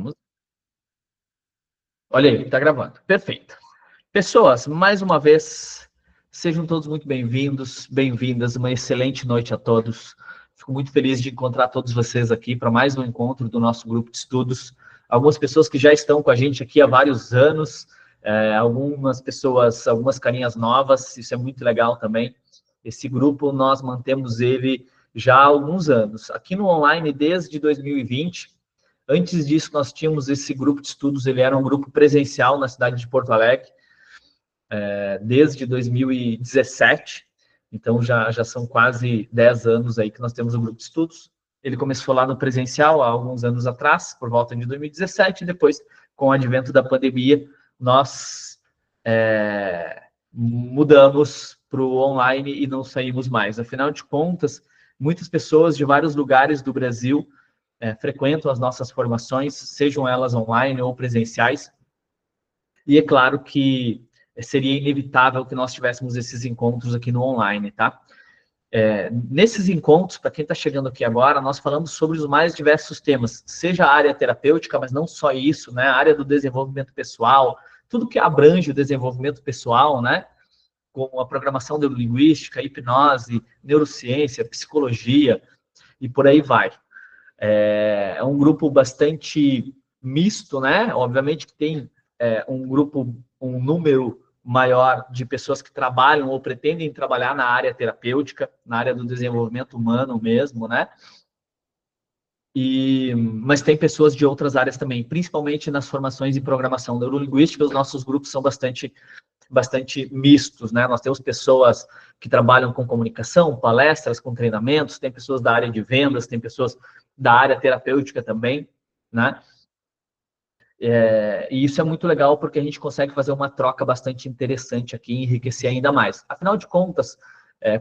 Vamos. Olha aí, tá gravando. Perfeito. Pessoas, mais uma vez, sejam todos muito bem-vindos, bem-vindas. Uma excelente noite a todos. Fico muito feliz de encontrar todos vocês aqui para mais um encontro do nosso grupo de estudos. Algumas pessoas que já estão com a gente aqui há vários anos, algumas pessoas, algumas carinhas novas, isso é muito legal também. Esse grupo, nós mantemos ele já há alguns anos. Aqui no online, desde 2020. Antes disso, nós tínhamos esse grupo de estudos, ele era um grupo presencial na cidade de Porto Alegre, desde 2017, então já são quase 10 anos aí que nós temos o grupo de estudos. Ele começou lá no presencial há alguns anos atrás, por volta de 2017, e depois, com o advento da pandemia, nós mudamos para o online e não saímos mais. Afinal de contas, muitas pessoas de vários lugares do Brasil frequentam as nossas formações, sejam elas online ou presenciais, e é claro que seria inevitável que nós tivéssemos esses encontros aqui no online, tá? Nesses encontros, para quem está chegando aqui agora, nós falamos sobre os mais diversos temas, seja a área terapêutica, mas não só isso, né? A área do desenvolvimento pessoal, tudo que abrange o desenvolvimento pessoal, né? Como a programação neurolinguística, hipnose, neurociência, psicologia, e por aí vai. É um grupo bastante misto, né? Obviamente que tem um número maior de pessoas que trabalham ou pretendem trabalhar na área terapêutica, na área do desenvolvimento humano mesmo, né? Mas tem pessoas de outras áreas também, principalmente nas formações em programação neurolinguística, os nossos grupos são bastante mistos, né? Nós temos pessoas que trabalham com comunicação, palestras, com treinamentos, tem pessoas da área de vendas, tem pessoas da área terapêutica também, né? E isso é muito legal porque a gente consegue fazer uma troca bastante interessante aqui e enriquecer ainda mais. Afinal de contas,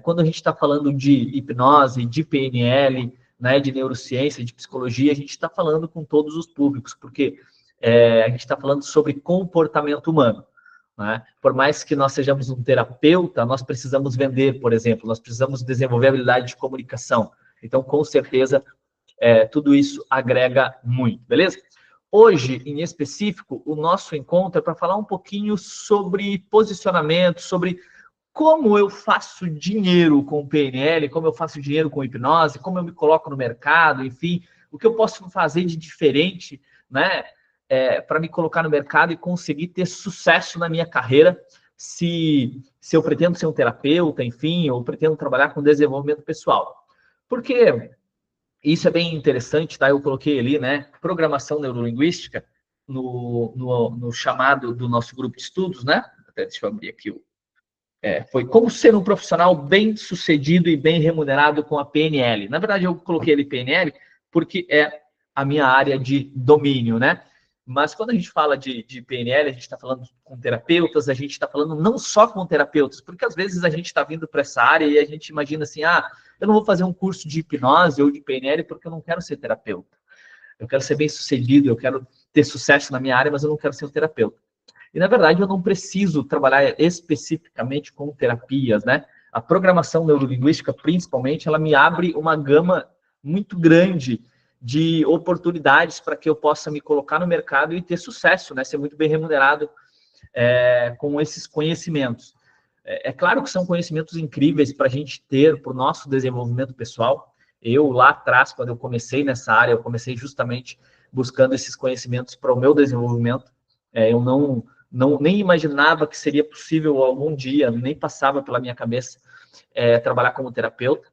quando a gente está falando de hipnose, de PNL, né, de neurociência, de psicologia, a gente está falando com todos os públicos, porque a gente está falando sobre comportamento humano. Né? Por mais que nós sejamos um terapeuta, nós precisamos vender, por exemplo, nós precisamos desenvolver habilidade de comunicação. Então, com certeza, tudo isso agrega muito, beleza? Hoje, em específico, o nosso encontro é para falar um pouquinho sobre posicionamento, sobre como eu faço dinheiro com o PNL, como eu faço dinheiro com hipnose, como eu me coloco no mercado, enfim, o que eu posso fazer de diferente, né, para me colocar no mercado e conseguir ter sucesso na minha carreira, se eu pretendo ser um terapeuta, enfim, ou pretendo trabalhar com desenvolvimento pessoal. Porque isso é bem interessante, tá? Eu coloquei ali, né, programação neurolinguística no chamado do nosso grupo de estudos, né? Até deixa eu abrir aqui foi como ser um profissional bem sucedido e bem remunerado com a PNL. Na verdade, eu coloquei ali PNL porque é a minha área de domínio, né? Mas quando a gente fala de PNL, a gente está falando com terapeutas, a gente está falando não só com terapeutas, porque às vezes a gente está vindo para essa área e a gente imagina assim, eu não vou fazer um curso de hipnose ou de PNL porque eu não quero ser terapeuta. Eu quero ser bem sucedido, eu quero ter sucesso na minha área, mas eu não quero ser um terapeuta. E, na verdade, eu não preciso trabalhar especificamente com terapias, né? A programação neurolinguística, principalmente, ela me abre uma gama muito grande de oportunidades para que eu possa me colocar no mercado e ter sucesso, né? Ser muito bem remunerado com esses conhecimentos. É claro que são conhecimentos incríveis para a gente ter para o nosso desenvolvimento pessoal. Eu, lá atrás, quando eu comecei nessa área, eu comecei justamente buscando esses conhecimentos para o meu desenvolvimento. Eu nem imaginava que seria possível algum dia, nem passava pela minha cabeça trabalhar como terapeuta,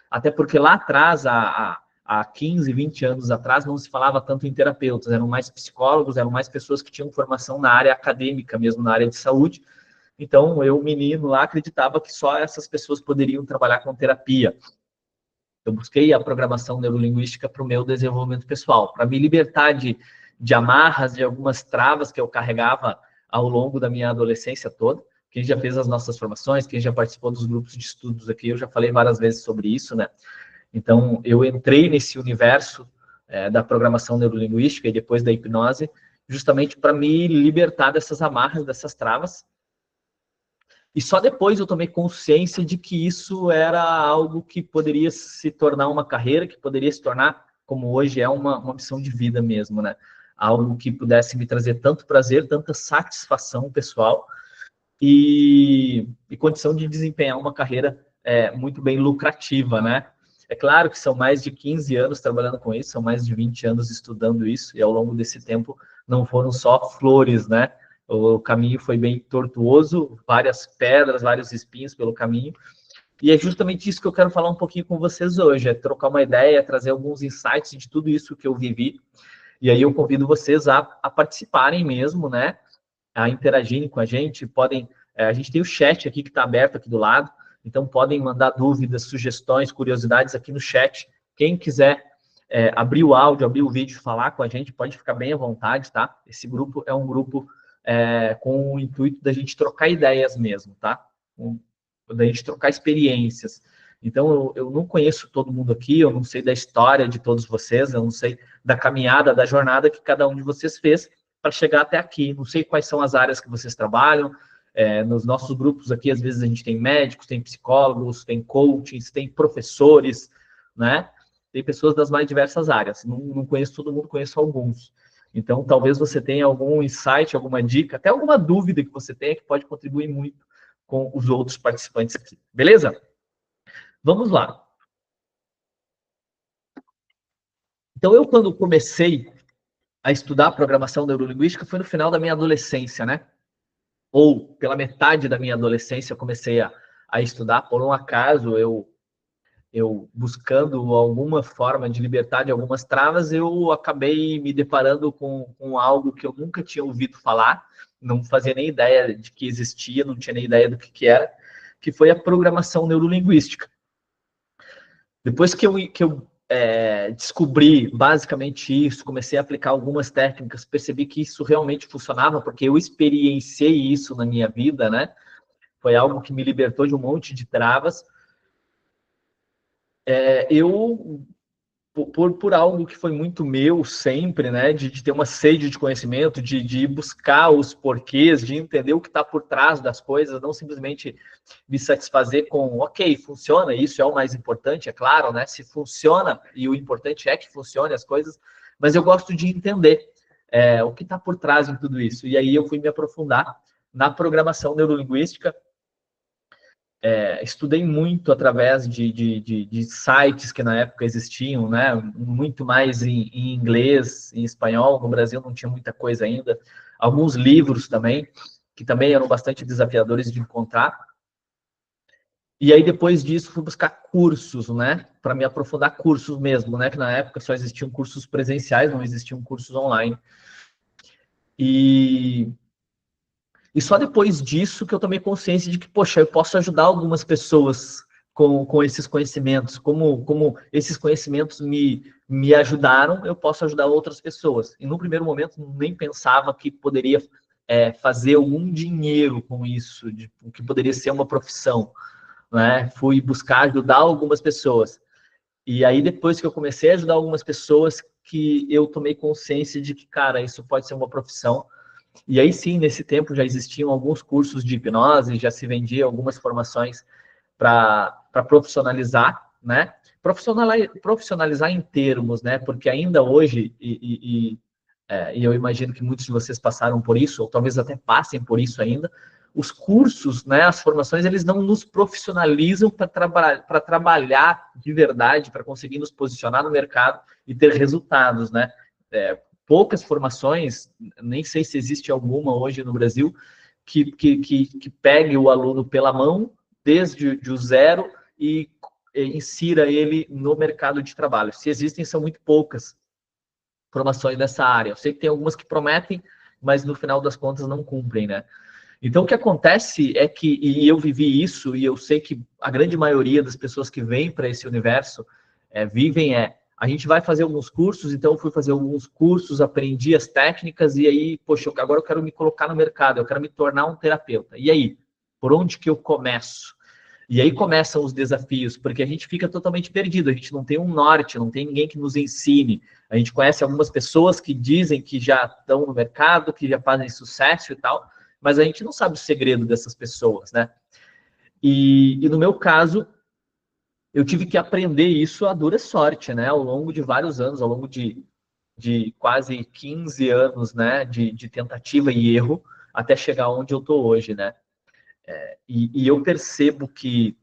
até porque lá atrás, há 15, 20 anos atrás, não se falava tanto em terapeutas, eram mais psicólogos, eram mais pessoas que tinham formação na área acadêmica, mesmo na área de saúde. Então, eu, menino lá, acreditava que só essas pessoas poderiam trabalhar com terapia. Eu busquei a programação neurolinguística para o meu desenvolvimento pessoal, para me libertar de amarras, de algumas travas que eu carregava ao longo da minha adolescência toda. Quem já fez as nossas formações, quem já participou dos grupos de estudos aqui, eu já falei várias vezes sobre isso, né? Então, eu entrei nesse universo da programação neurolinguística e depois da hipnose, justamente para me libertar dessas amarras, dessas travas. E só depois eu tomei consciência de que isso era algo que poderia se tornar uma carreira, que poderia se tornar, como hoje é, uma missão de vida mesmo, né? algo que pudesse me trazer tanto prazer, tanta satisfação pessoal e condição de desempenhar uma carreira muito bem lucrativa, né? É claro que são mais de 15 anos trabalhando com isso, são mais de 20 anos estudando isso, e ao longo desse tempo não foram só flores, né? O caminho foi bem tortuoso, várias pedras, vários espinhos pelo caminho, e é justamente isso que eu quero falar um pouquinho com vocês hoje, é trocar uma ideia, trazer alguns insights de tudo isso que eu vivi, e aí eu convido vocês a participarem mesmo, né? A interagirem com a gente, podem... a gente tem o chat aqui que está aberto aqui do lado, então podem mandar dúvidas, sugestões, curiosidades aqui no chat. Quem quiser abrir o áudio, abrir o vídeo, falar com a gente, pode ficar bem à vontade, tá? Esse grupo é um grupo com o intuito da gente trocar ideias mesmo, tá? Da gente trocar experiências. Então, eu não conheço todo mundo aqui, eu não sei da história de todos vocês, eu não sei da caminhada, da jornada que cada um de vocês fez para chegar até aqui. Não sei quais são as áreas que vocês trabalham. Nos nossos grupos aqui, às vezes a gente tem médicos, tem psicólogos, tem coaches, tem professores, né? Tem pessoas das mais diversas áreas. Não conheço todo mundo, conheço alguns. Então, talvez você tenha algum insight, alguma dica, até alguma dúvida que você tenha que pode contribuir muito com os outros participantes aqui. Beleza? Vamos lá. Então, eu quando comecei a estudar programação neurolinguística foi no final da minha adolescência, né? Ou pela metade da minha adolescência eu comecei a estudar. Por um acaso, eu buscando alguma forma de libertar de algumas travas, eu acabei me deparando com algo que eu nunca tinha ouvido falar, não fazia nem ideia de que existia, não tinha nem ideia do que era, que foi a programação neurolinguística. Depois que eu descobri basicamente isso, comecei a aplicar algumas técnicas, percebi que isso realmente funcionava, porque eu experienciei isso na minha vida, né? Foi algo que me libertou de um monte de travas. Eu, por algo que foi muito meu sempre, né? De ter uma sede de conhecimento, de buscar os porquês, de entender o que está por trás das coisas, não simplesmente me satisfazer com, ok, funciona, isso é o mais importante, é claro, né? Se funciona, e o importante é que funcione as coisas, mas eu gosto de entender o que está por trás de tudo isso. E aí eu fui me aprofundar na programação neurolinguística. Estudei muito através de sites que na época existiam, né? Muito mais em inglês, em espanhol. No Brasil não tinha muita coisa ainda. Alguns livros também, que também eram bastante desafiadores de encontrar. E aí, depois disso, fui buscar cursos, né? Para me aprofundar cursos mesmo, né? Que na época só existiam cursos presenciais, não existiam cursos online. E só depois disso que eu tomei consciência de que, poxa, eu posso ajudar algumas pessoas com esses conhecimentos. Como esses conhecimentos me ajudaram, eu posso ajudar outras pessoas. E no primeiro momento, nem pensava que poderia fazer algum dinheiro com isso, que poderia ser uma profissão, né? Fui buscar ajudar algumas pessoas. E aí, depois que eu comecei a ajudar algumas pessoas, que eu tomei consciência de que, cara, isso pode ser uma profissão. E aí sim, nesse tempo já existiam alguns cursos de hipnose, já se vendia algumas formações para profissionalizar, né? Profissionalizar em termos, né? Porque ainda hoje, e eu imagino que muitos de vocês passaram por isso, ou talvez até passem por isso ainda, os cursos, né, as formações, eles não nos profissionalizam para trabalhar de verdade, para conseguir nos posicionar no mercado e ter resultados, né? Poucas formações, nem sei se existe alguma hoje no Brasil, que pegue o aluno pela mão, desde o zero, e insira ele no mercado de trabalho. Se existem, são muito poucas formações dessa área. Eu sei que tem algumas que prometem, mas no final das contas não cumprem, né? Então, o que acontece é que, e eu vivi isso, e eu sei que a grande maioria das pessoas que vêm para esse universo vivem a gente vai fazer alguns cursos, então eu fui fazer alguns cursos, aprendi as técnicas, e aí, poxa, agora eu quero me colocar no mercado, eu quero me tornar um terapeuta. E aí, por onde que eu começo? E aí começam os desafios, porque a gente fica totalmente perdido, a gente não tem um norte, não tem ninguém que nos ensine. A gente conhece algumas pessoas que dizem que já estão no mercado, que já fazem sucesso e tal, mas a gente não sabe o segredo dessas pessoas, né? E no meu caso, eu tive que aprender isso a dura sorte, né? Ao longo de vários anos, ao longo de de quase 15 anos, né, de tentativa e erro, até chegar onde eu estou hoje, né? E eu percebo que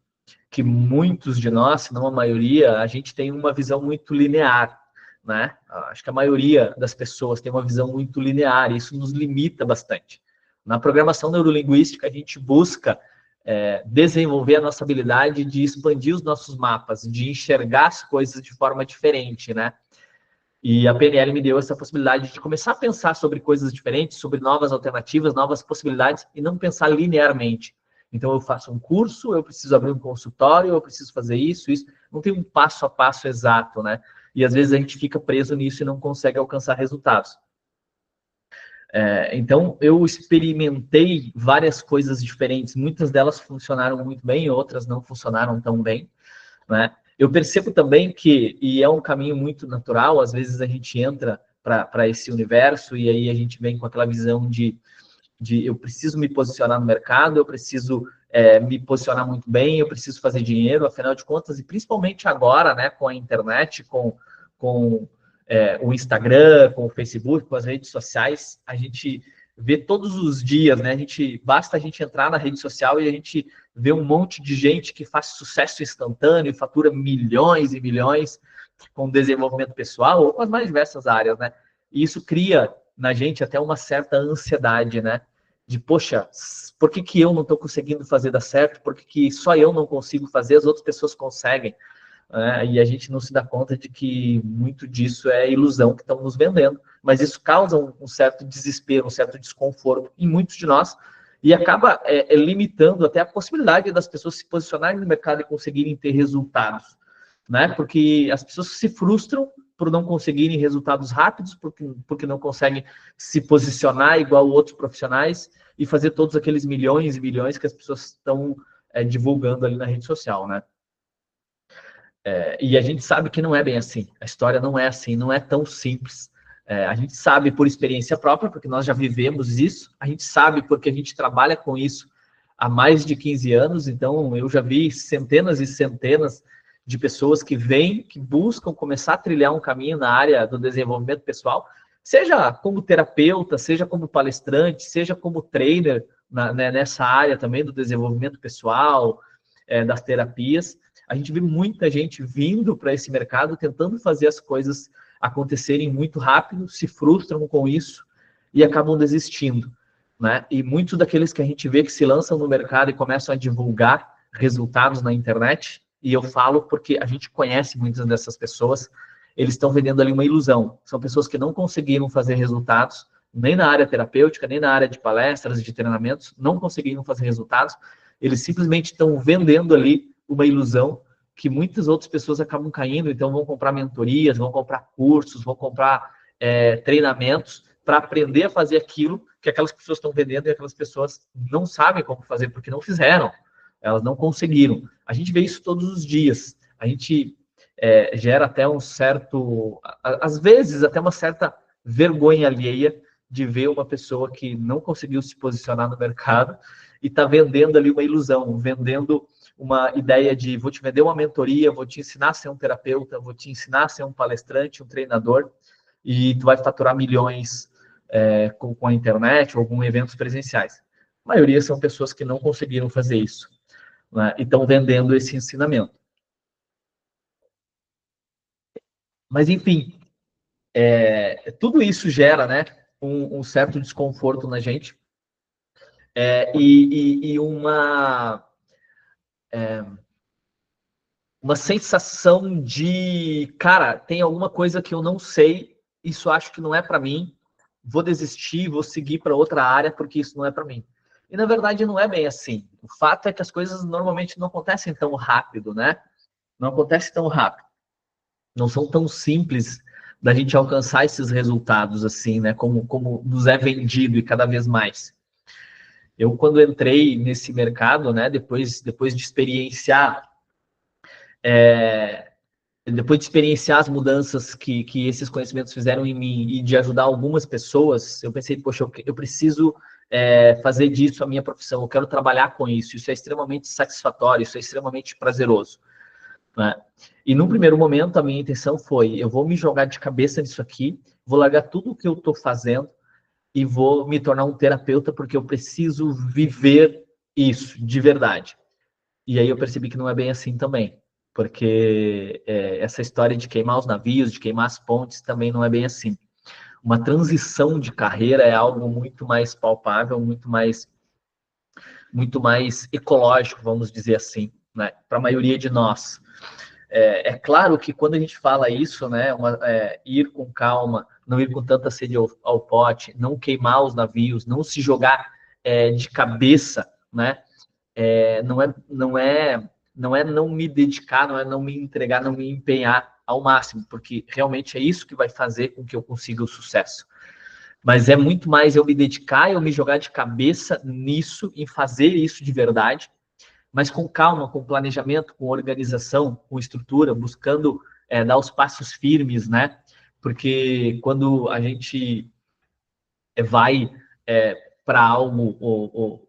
muitos de nós, se não a maioria, a gente tem uma visão muito linear, né? Acho que a maioria das pessoas tem uma visão muito linear, e isso nos limita bastante. Na programação neurolinguística, a gente busca desenvolver a nossa habilidade de expandir os nossos mapas, de enxergar as coisas de forma diferente, né? E a PNL me deu essa possibilidade de começar a pensar sobre coisas diferentes, sobre novas alternativas, novas possibilidades, e não pensar linearmente. Então, eu faço um curso, eu preciso abrir um consultório, eu preciso fazer isso, isso. Não tem um passo a passo exato, né? E às vezes a gente fica preso nisso e não consegue alcançar resultados. Então, eu experimentei várias coisas diferentes. Muitas delas funcionaram muito bem, outras não funcionaram tão bem, né? Eu percebo também que, e é um caminho muito natural, às vezes a gente entra para esse universo e aí a gente vem com aquela visão de eu preciso me posicionar no mercado, eu preciso me posicionar muito bem, eu preciso fazer dinheiro, afinal de contas, e principalmente agora, né, com a internet, com o Instagram, com o Facebook, com as redes sociais, a gente vê todos os dias, né? Basta a gente entrar na rede social e a gente vê um monte de gente que faz sucesso instantâneo e fatura milhões e milhões com desenvolvimento pessoal ou com as mais diversas áreas, né? E isso cria na gente até uma certa ansiedade, né? De, poxa, por que eu não estou conseguindo fazer dar certo? Por que só eu não consigo fazer, as outras pessoas conseguem? E a gente não se dá conta de que muito disso é ilusão que estão nos vendendo, mas isso causa um certo desespero, um certo desconforto em muitos de nós e acaba limitando até a possibilidade das pessoas se posicionarem no mercado e conseguirem ter resultados, né? Porque as pessoas se frustram por não conseguirem resultados rápidos, porque não conseguem se posicionar igual outros profissionais e fazer todos aqueles milhões e milhões que as pessoas estão divulgando ali na rede social, né? E a gente sabe que não é bem assim. A história não é assim, não é tão simples. A gente sabe por experiência própria, porque nós já vivemos isso. A gente sabe porque a gente trabalha com isso há mais de 15 anos. Então, eu já vi centenas e centenas de pessoas que vêm, que buscam começar a trilhar um caminho na área do desenvolvimento pessoal, seja como terapeuta, seja como palestrante, seja como trainer nessa área também do desenvolvimento pessoal, das terapias. A gente vê muita gente vindo para esse mercado, tentando fazer as coisas acontecerem muito rápido, se frustram com isso e acabam desistindo, né? E muitos daqueles que a gente vê que se lançam no mercado e começam a divulgar resultados na internet, e eu falo porque a gente conhece muitas dessas pessoas, eles estão vendendo ali uma ilusão. São pessoas que não conseguiram fazer resultados, nem na área terapêutica, nem na área de palestras e de treinamentos, não conseguiram fazer resultados, eles simplesmente estão vendendo ali uma ilusão que muitas outras pessoas acabam caindo, então vão comprar mentorias, vão comprar cursos, vão comprar treinamentos para aprender a fazer aquilo que aquelas pessoas estão vendendo e aquelas pessoas não sabem como fazer porque não fizeram, elas não conseguiram. A gente vê isso todos os dias. A gente gera até um certo, às vezes até uma certa vergonha alheia de ver uma pessoa que não conseguiu se posicionar no mercado e está vendendo ali uma ilusão, vendendo uma ideia de vou te vender uma mentoria, vou te ensinar a ser um terapeuta, vou te ensinar a ser um palestrante, um treinador, e tu vai faturar milhões com a internet ou com eventos presenciais. A maioria são pessoas que não conseguiram fazer isso, né, e estão vendendo esse ensinamento. Mas, enfim, tudo isso gera, né, um certo desconforto na gente e uma sensação de, cara, tem alguma coisa que eu não sei, isso acho que não é para mim, vou desistir, vou seguir para outra área porque isso não é para mim. E na verdade não é bem assim. O fato é que as coisas normalmente não acontecem tão rápido, né? Não acontece tão rápido. Não são tão simples da gente alcançar esses resultados assim, né? Como nos é vendido e cada vez mais. Eu, quando entrei nesse mercado, né, depois de experienciar depois de experienciar as mudanças que esses conhecimentos fizeram em mim e de ajudar algumas pessoas, eu pensei, poxa, eu preciso fazer disso a minha profissão, eu quero trabalhar com isso é extremamente satisfatório, isso é extremamente prazeroso, né? E num primeiro momento, a minha intenção foi, eu vou me jogar de cabeça nisso aqui, vou largar tudo o que eu estou fazendo e vou me tornar um terapeuta porque eu preciso viver isso de verdade. E aí eu percebi que não é bem assim também, porque essa história de queimar os navios, de queimar as pontes, também não é bem assim. Uma transição de carreira é algo muito mais palpável, muito mais ecológico, vamos dizer assim, né, para a maioria de nós. É claro que quando a gente fala isso, né, ir com calma, não ir com tanta sede ao pote, não queimar os navios, não se jogar de cabeça, né, não é não me dedicar, não é não me entregar, não me empenhar ao máximo, porque realmente é isso que vai fazer com que eu consiga o sucesso. Mas é muito mais eu me dedicar, eu me jogar de cabeça nisso, em fazer isso de verdade, mas com calma, com planejamento, com organização, com estrutura, buscando dar os passos firmes, né? Porque quando a gente vai para algo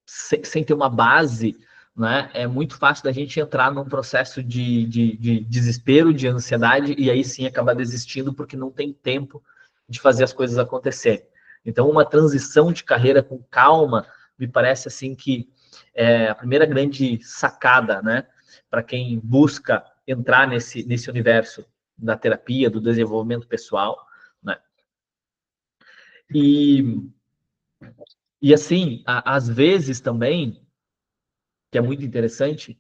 sem ter uma base, né, é muito fácil da gente entrar num processo de desespero, de ansiedade, e aí sim acabar desistindo porque não tem tempo de fazer as coisas acontecerem. Então, uma transição de carreira com calma, me parece assim que é a primeira grande sacada, né, para quem busca entrar nesse universo da terapia, do desenvolvimento pessoal, né? E, e assim, às vezes também, que é muito interessante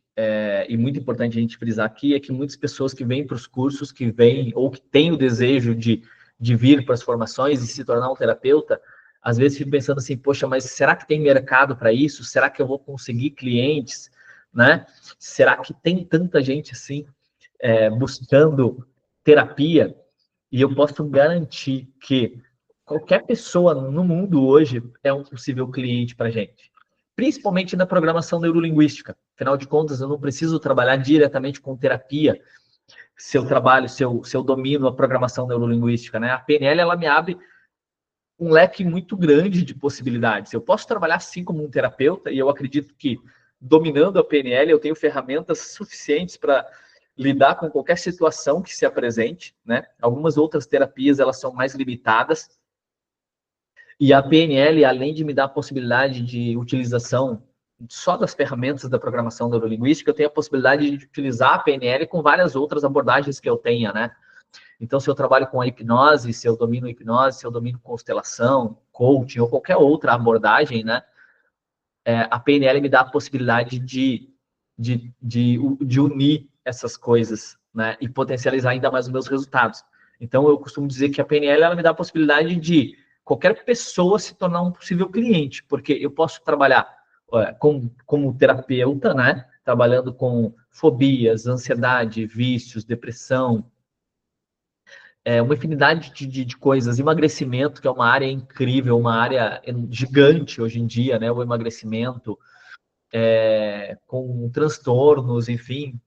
e muito importante a gente frisar aqui, é que muitas pessoas que vêm para os cursos, que vêm ou que têm o desejo de vir para as formações e se tornar um terapeuta, às vezes ficam pensando assim, poxa, mas será que tem mercado para isso? Será que eu vou conseguir clientes? Né? Será que tem tanta gente assim buscando terapia? E eu posso garantir que qualquer pessoa no mundo hoje é um possível cliente para a gente, principalmente na programação neurolinguística. Afinal de contas, eu não preciso trabalhar diretamente com terapia se eu trabalho, se eu domino a programação neurolinguística, né? A PNL, ela me abre um leque muito grande de possibilidades. Eu posso trabalhar sim como um terapeuta, e eu acredito que dominando a PNL, eu tenho ferramentas suficientes para lidar com qualquer situação que se apresente, né? Algumas outras terapias, elas são mais limitadas, e a PNL, além de me dar a possibilidade de utilização só das ferramentas da programação neurolinguística, eu tenho a possibilidade de utilizar a PNL com várias outras abordagens que eu tenha, né? Então, se eu trabalho com a hipnose, se eu domino a hipnose, se eu domino constelação, coaching ou qualquer outra abordagem, né? A PNL me dá a possibilidade de unir essas coisas, né? E potencializar ainda mais os meus resultados. Então, eu costumo dizer que a PNL, ela me dá a possibilidade de qualquer pessoa se tornar um possível cliente, porque eu posso trabalhar como terapeuta, né? Trabalhando com fobias, ansiedade, vícios, depressão, uma infinidade de coisas. Emagrecimento, que é uma área incrível, uma área gigante hoje em dia, né? O emagrecimento, com transtornos, enfim,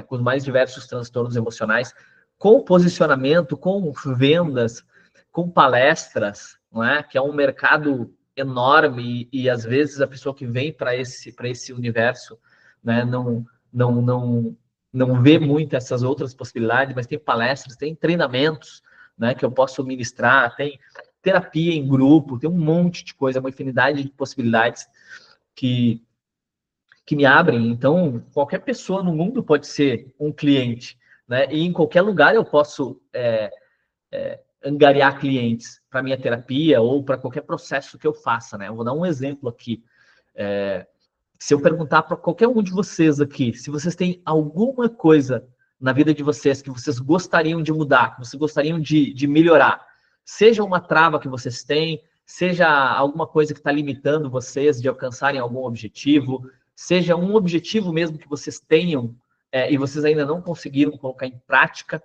com os mais diversos transtornos emocionais, com posicionamento, com vendas, com palestras, não é? Que é um mercado enorme e às vezes a pessoa que vem para esse universo, né, não, não vê muito essas outras possibilidades, mas tem palestras, tem treinamentos, né, que eu posso ministrar, tem terapia em grupo, tem um monte de coisa, uma infinidade de possibilidades que me abrem. Então, qualquer pessoa no mundo pode ser um cliente, né? E em qualquer lugar eu posso angariar clientes para minha terapia ou para qualquer processo que eu faça, né? Eu vou dar um exemplo aqui. Se eu perguntar para qualquer um de vocês aqui, se vocês têm alguma coisa na vida de vocês que vocês gostariam de mudar, que vocês gostariam de melhorar, seja uma trava que vocês têm, seja alguma coisa que está limitando vocês de alcançarem algum objetivo, seja um objetivo mesmo que vocês tenham e vocês ainda não conseguiram colocar em prática,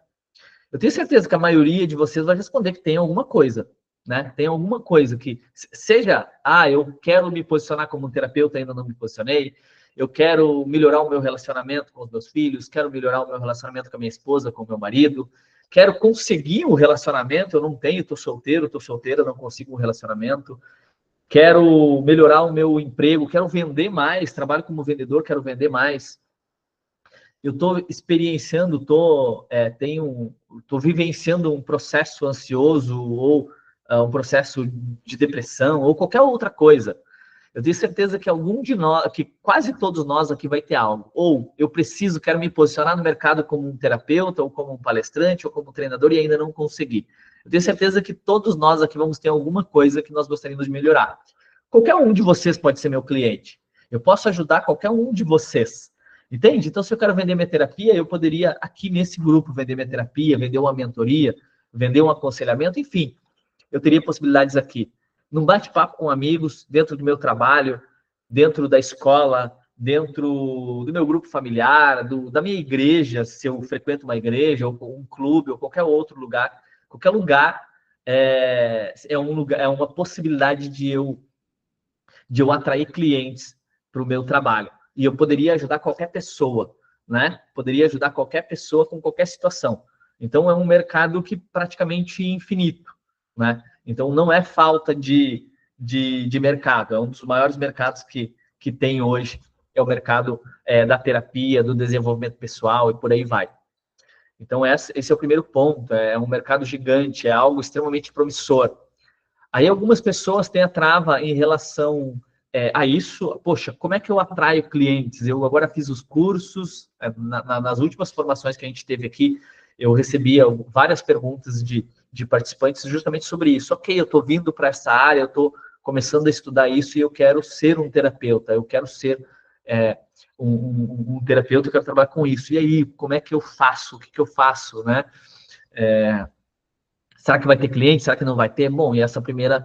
eu tenho certeza que a maioria de vocês vai responder que tem alguma coisa, né? Tem alguma coisa que seja, eu quero me posicionar como um terapeuta, ainda não me posicionei, eu quero melhorar o meu relacionamento com os meus filhos, quero melhorar o meu relacionamento com a minha esposa, com o meu marido, quero conseguir um relacionamento, eu não tenho, estou solteira, não consigo um relacionamento, quero melhorar o meu emprego, quero vender mais, trabalho como vendedor, quero vender mais. eu estou experienciando, estou vivenciando um processo ansioso ou um processo de depressão ou qualquer outra coisa. Eu tenho certeza que algum de nós, que quase todos nós aqui vai ter algo. Ou eu quero me posicionar no mercado como um terapeuta, ou como um palestrante, ou como um treinador e ainda não consegui. Eu tenho certeza que todos nós aqui vamos ter alguma coisa que nós gostaríamos de melhorar. Qualquer um de vocês pode ser meu cliente. Eu posso ajudar qualquer um de vocês. Entende? Então, se eu quero vender minha terapia, eu poderia, aqui nesse grupo, vender minha terapia, vender uma mentoria, vender um aconselhamento, enfim. Eu teria possibilidades aqui. Num bate-papo com amigos, dentro do meu trabalho, dentro da escola, dentro do meu grupo familiar, da minha igreja, se eu frequento uma igreja, ou um clube, ou qualquer outro lugar. Qualquer lugar é uma possibilidade de eu atrair clientes para o meu trabalho. E eu poderia ajudar qualquer pessoa, né? Poderia ajudar qualquer pessoa com qualquer situação. Então, é um mercado que praticamente infinito, né? Então, não é falta de mercado. É um dos maiores mercados que tem hoje, é o mercado da terapia, do desenvolvimento pessoal e por aí vai. Então, esse é o primeiro ponto. É um mercado gigante, é algo extremamente promissor. Aí algumas pessoas têm a trava em relação a isso. Poxa, como é que eu atraio clientes? Eu agora fiz os cursos, nas últimas formações que a gente teve aqui, eu recebia várias perguntas de participantes justamente sobre isso. Ok, eu estou vindo para essa área, eu estou começando a estudar isso e eu quero ser um terapeuta, eu quero ser um terapeuta, eu quero trabalhar com isso. E aí, como é que eu faço? O que eu faço, né? Será que vai ter cliente? Será que não vai ter? Bom, e essa primeira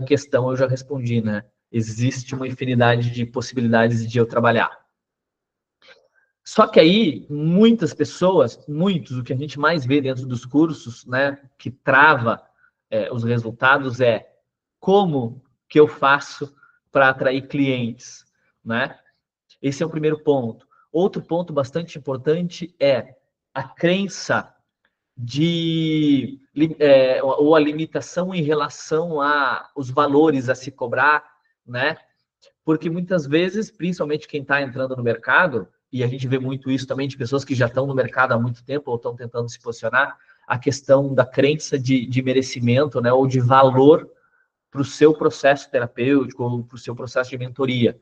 questão eu já respondi, né? Existe uma infinidade de possibilidades de eu trabalhar. Só que aí, muitas pessoas, o que a gente mais vê dentro dos cursos, né, que trava os resultados como que eu faço para atrair clientes, né? Esse é o primeiro ponto. Outro ponto bastante importante é a crença ou a limitação em relação aos valores a se cobrar, né? Porque muitas vezes, principalmente quem está entrando no mercado, e a gente vê muito isso também de pessoas que já estão no mercado há muito tempo ou estão tentando se posicionar, a questão da crença de merecimento, né? Ou de valor para o seu processo terapêutico ou para o seu processo de mentoria.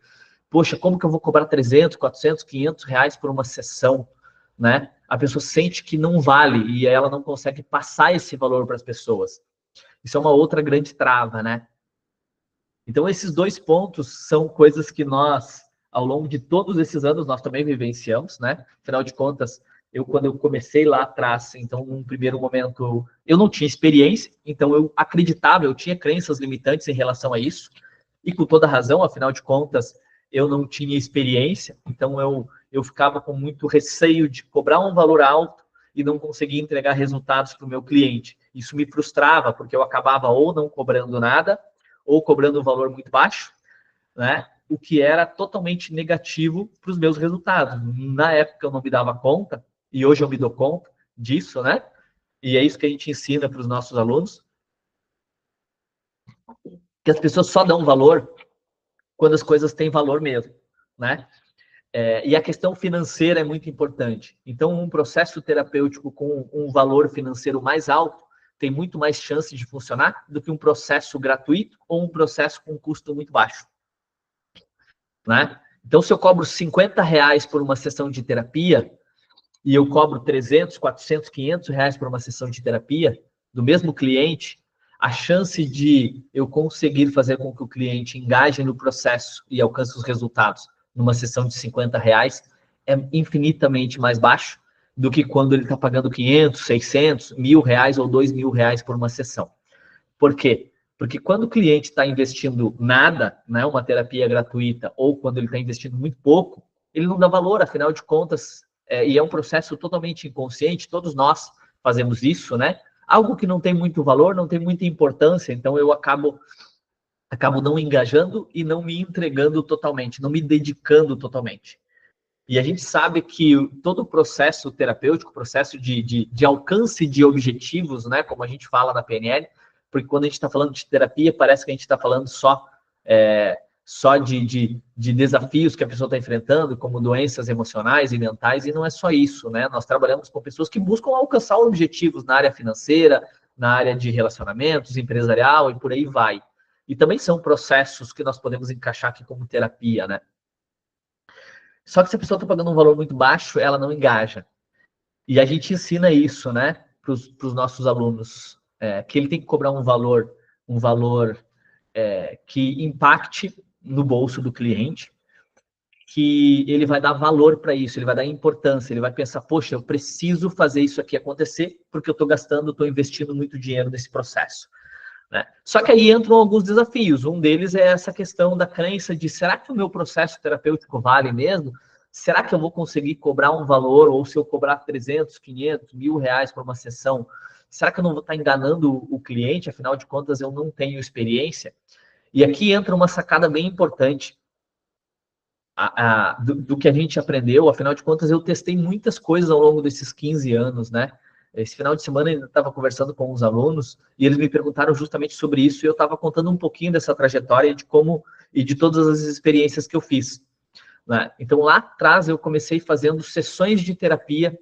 Poxa, como que eu vou cobrar 300, 400, 500 reais por uma sessão, né? A pessoa sente que não vale e ela não consegue passar esse valor para as pessoas. Isso é uma outra grande trava, né? Então, esses dois pontos são coisas que nós, ao longo de todos esses anos, nós também vivenciamos, né? Afinal de contas, quando eu comecei lá atrás, então, num primeiro momento, eu não tinha experiência, então eu acreditava, eu tinha crenças limitantes em relação a isso, e com toda razão, afinal de contas, eu não tinha experiência, então eu ficava com muito receio de cobrar um valor alto e não conseguir entregar resultados para o meu cliente. Isso me frustrava, porque eu acabava ou não cobrando nada, ou cobrando um valor muito baixo, né? O que era totalmente negativo para os meus resultados. Na época eu não me dava conta, e hoje eu me dou conta disso, né? E é isso que a gente ensina para os nossos alunos, que as pessoas só dão valor quando as coisas têm valor mesmo, né? E a questão financeira é muito importante. Então, um processo terapêutico com um valor financeiro mais alto tem muito mais chance de funcionar do que um processo gratuito ou um processo com custo muito baixo, né? Então, se eu cobro 50 reais por uma sessão de terapia e eu cobro 300, 400, 500 reais por uma sessão de terapia do mesmo cliente, a chance de eu conseguir fazer com que o cliente engaje no processo e alcance os resultados numa sessão de 50 reais é infinitamente mais baixo do que quando ele está pagando 500, 600, R$ 1.000 ou R$ 2.000 por uma sessão. Por quê? Porque quando o cliente está investindo nada, né, uma terapia gratuita, ou quando ele está investindo muito pouco, ele não dá valor, afinal de contas, e é um processo totalmente inconsciente, todos nós fazemos isso, né? Algo que não tem muito valor, não tem muita importância, então eu acabo não engajando e não me entregando totalmente, não me dedicando totalmente. E a gente sabe que todo o processo terapêutico, processo de alcance de objetivos, né, como a gente fala na PNL, porque quando a gente está falando de terapia, parece que a gente está falando só só de desafios que a pessoa está enfrentando, como doenças emocionais e mentais, e não é só isso, né? Nós trabalhamos com pessoas que buscam alcançar objetivos na área financeira, na área de relacionamentos, empresarial e por aí vai. E também são processos que nós podemos encaixar aqui como terapia, né? Só que se a pessoa está pagando um valor muito baixo, ela não engaja. E a gente ensina isso, né, para os nossos alunos, que ele tem que cobrar um valor que impacte no bolso do cliente, que ele vai dar valor para isso, ele vai dar importância, ele vai pensar, poxa, eu preciso fazer isso aqui acontecer, porque eu estou gastando, estou investindo muito dinheiro nesse processo. Né? Só que aí entram alguns desafios. Um deles é essa questão da crença de, será que o meu processo terapêutico vale mesmo? Será que eu vou conseguir cobrar um valor, ou se eu cobrar 300, 500, R$ 1.000 por uma sessão, será que eu não vou estar enganando o cliente? Afinal de contas, eu não tenho experiência. E aqui entra uma sacada bem importante do que a gente aprendeu. Afinal de contas, eu testei muitas coisas ao longo desses 15 anos, né? Esse final de semana eu estava conversando com os alunos e eles me perguntaram justamente sobre isso, e eu estava contando um pouquinho dessa trajetória de como e de todas as experiências que eu fiz. Né? Então, lá atrás, eu comecei fazendo sessões de terapia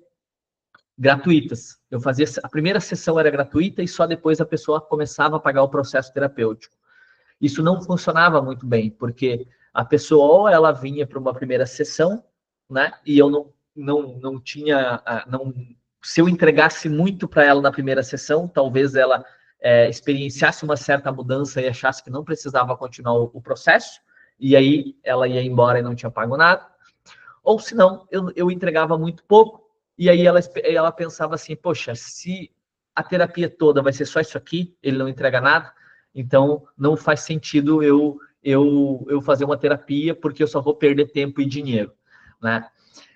gratuitas. Eu fazia, a primeira sessão era gratuita e só depois a pessoa começava a pagar o processo terapêutico. Isso não funcionava muito bem, porque a pessoa, ou ela vinha para uma primeira sessão, né? E eu não tinha, se eu entregasse muito para ela na primeira sessão, talvez ela experienciasse uma certa mudança e achasse que não precisava continuar o processo, e aí ela ia embora e não tinha pago nada. Ou se não, eu entregava muito pouco, e aí ela pensava assim, poxa, se a terapia toda vai ser só isso aqui, ele não entrega nada, então não faz sentido eu fazer uma terapia, porque eu só vou perder tempo e dinheiro, né?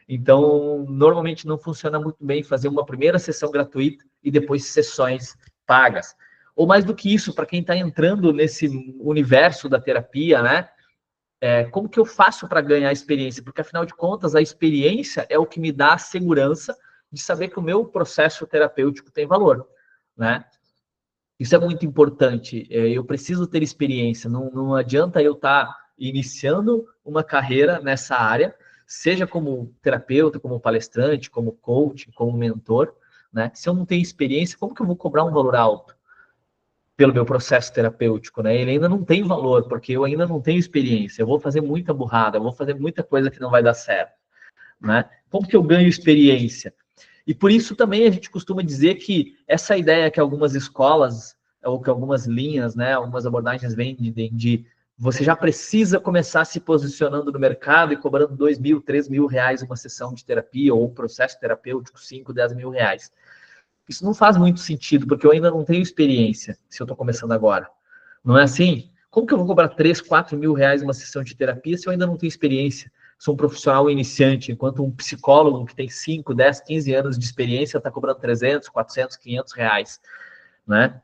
Então, normalmente não funciona muito bem fazer uma primeira sessão gratuita e depois sessões pagas. Ou mais do que isso, para quem está entrando nesse universo da terapia, né? Como que eu faço para ganhar experiência? Porque, afinal de contas, a experiência é o que me dá a segurança de saber que o meu processo terapêutico tem valor, né? Isso é muito importante. Eu preciso ter experiência. Não adianta eu estar iniciando uma carreira nessa área, seja como terapeuta, como palestrante, como coach, como mentor, né? Se eu não tenho experiência, como que eu vou cobrar um valor alto pelo meu processo terapêutico, né? Ele ainda não tem valor, porque eu ainda não tenho experiência. Eu vou fazer muita burrada, eu vou fazer muita coisa que não vai dar certo, né? Como que eu ganho experiência? E por isso também a gente costuma dizer que essa ideia que algumas escolas, ou que algumas linhas, né, algumas abordagens vendem de você já precisa começar se posicionando no mercado e cobrando R$ 2.000, R$ 3.000 uma sessão de terapia, ou um processo terapêutico, 5, R$ 10.000. Isso não faz muito sentido, porque eu ainda não tenho experiência, se eu estou começando agora. Não é assim? Como que eu vou cobrar 3, R$ 4.000 uma sessão de terapia se eu ainda não tenho experiência? Sou um profissional iniciante, enquanto um psicólogo que tem 5, 10, 15 anos de experiência está cobrando 300, 400, R$ 500, né?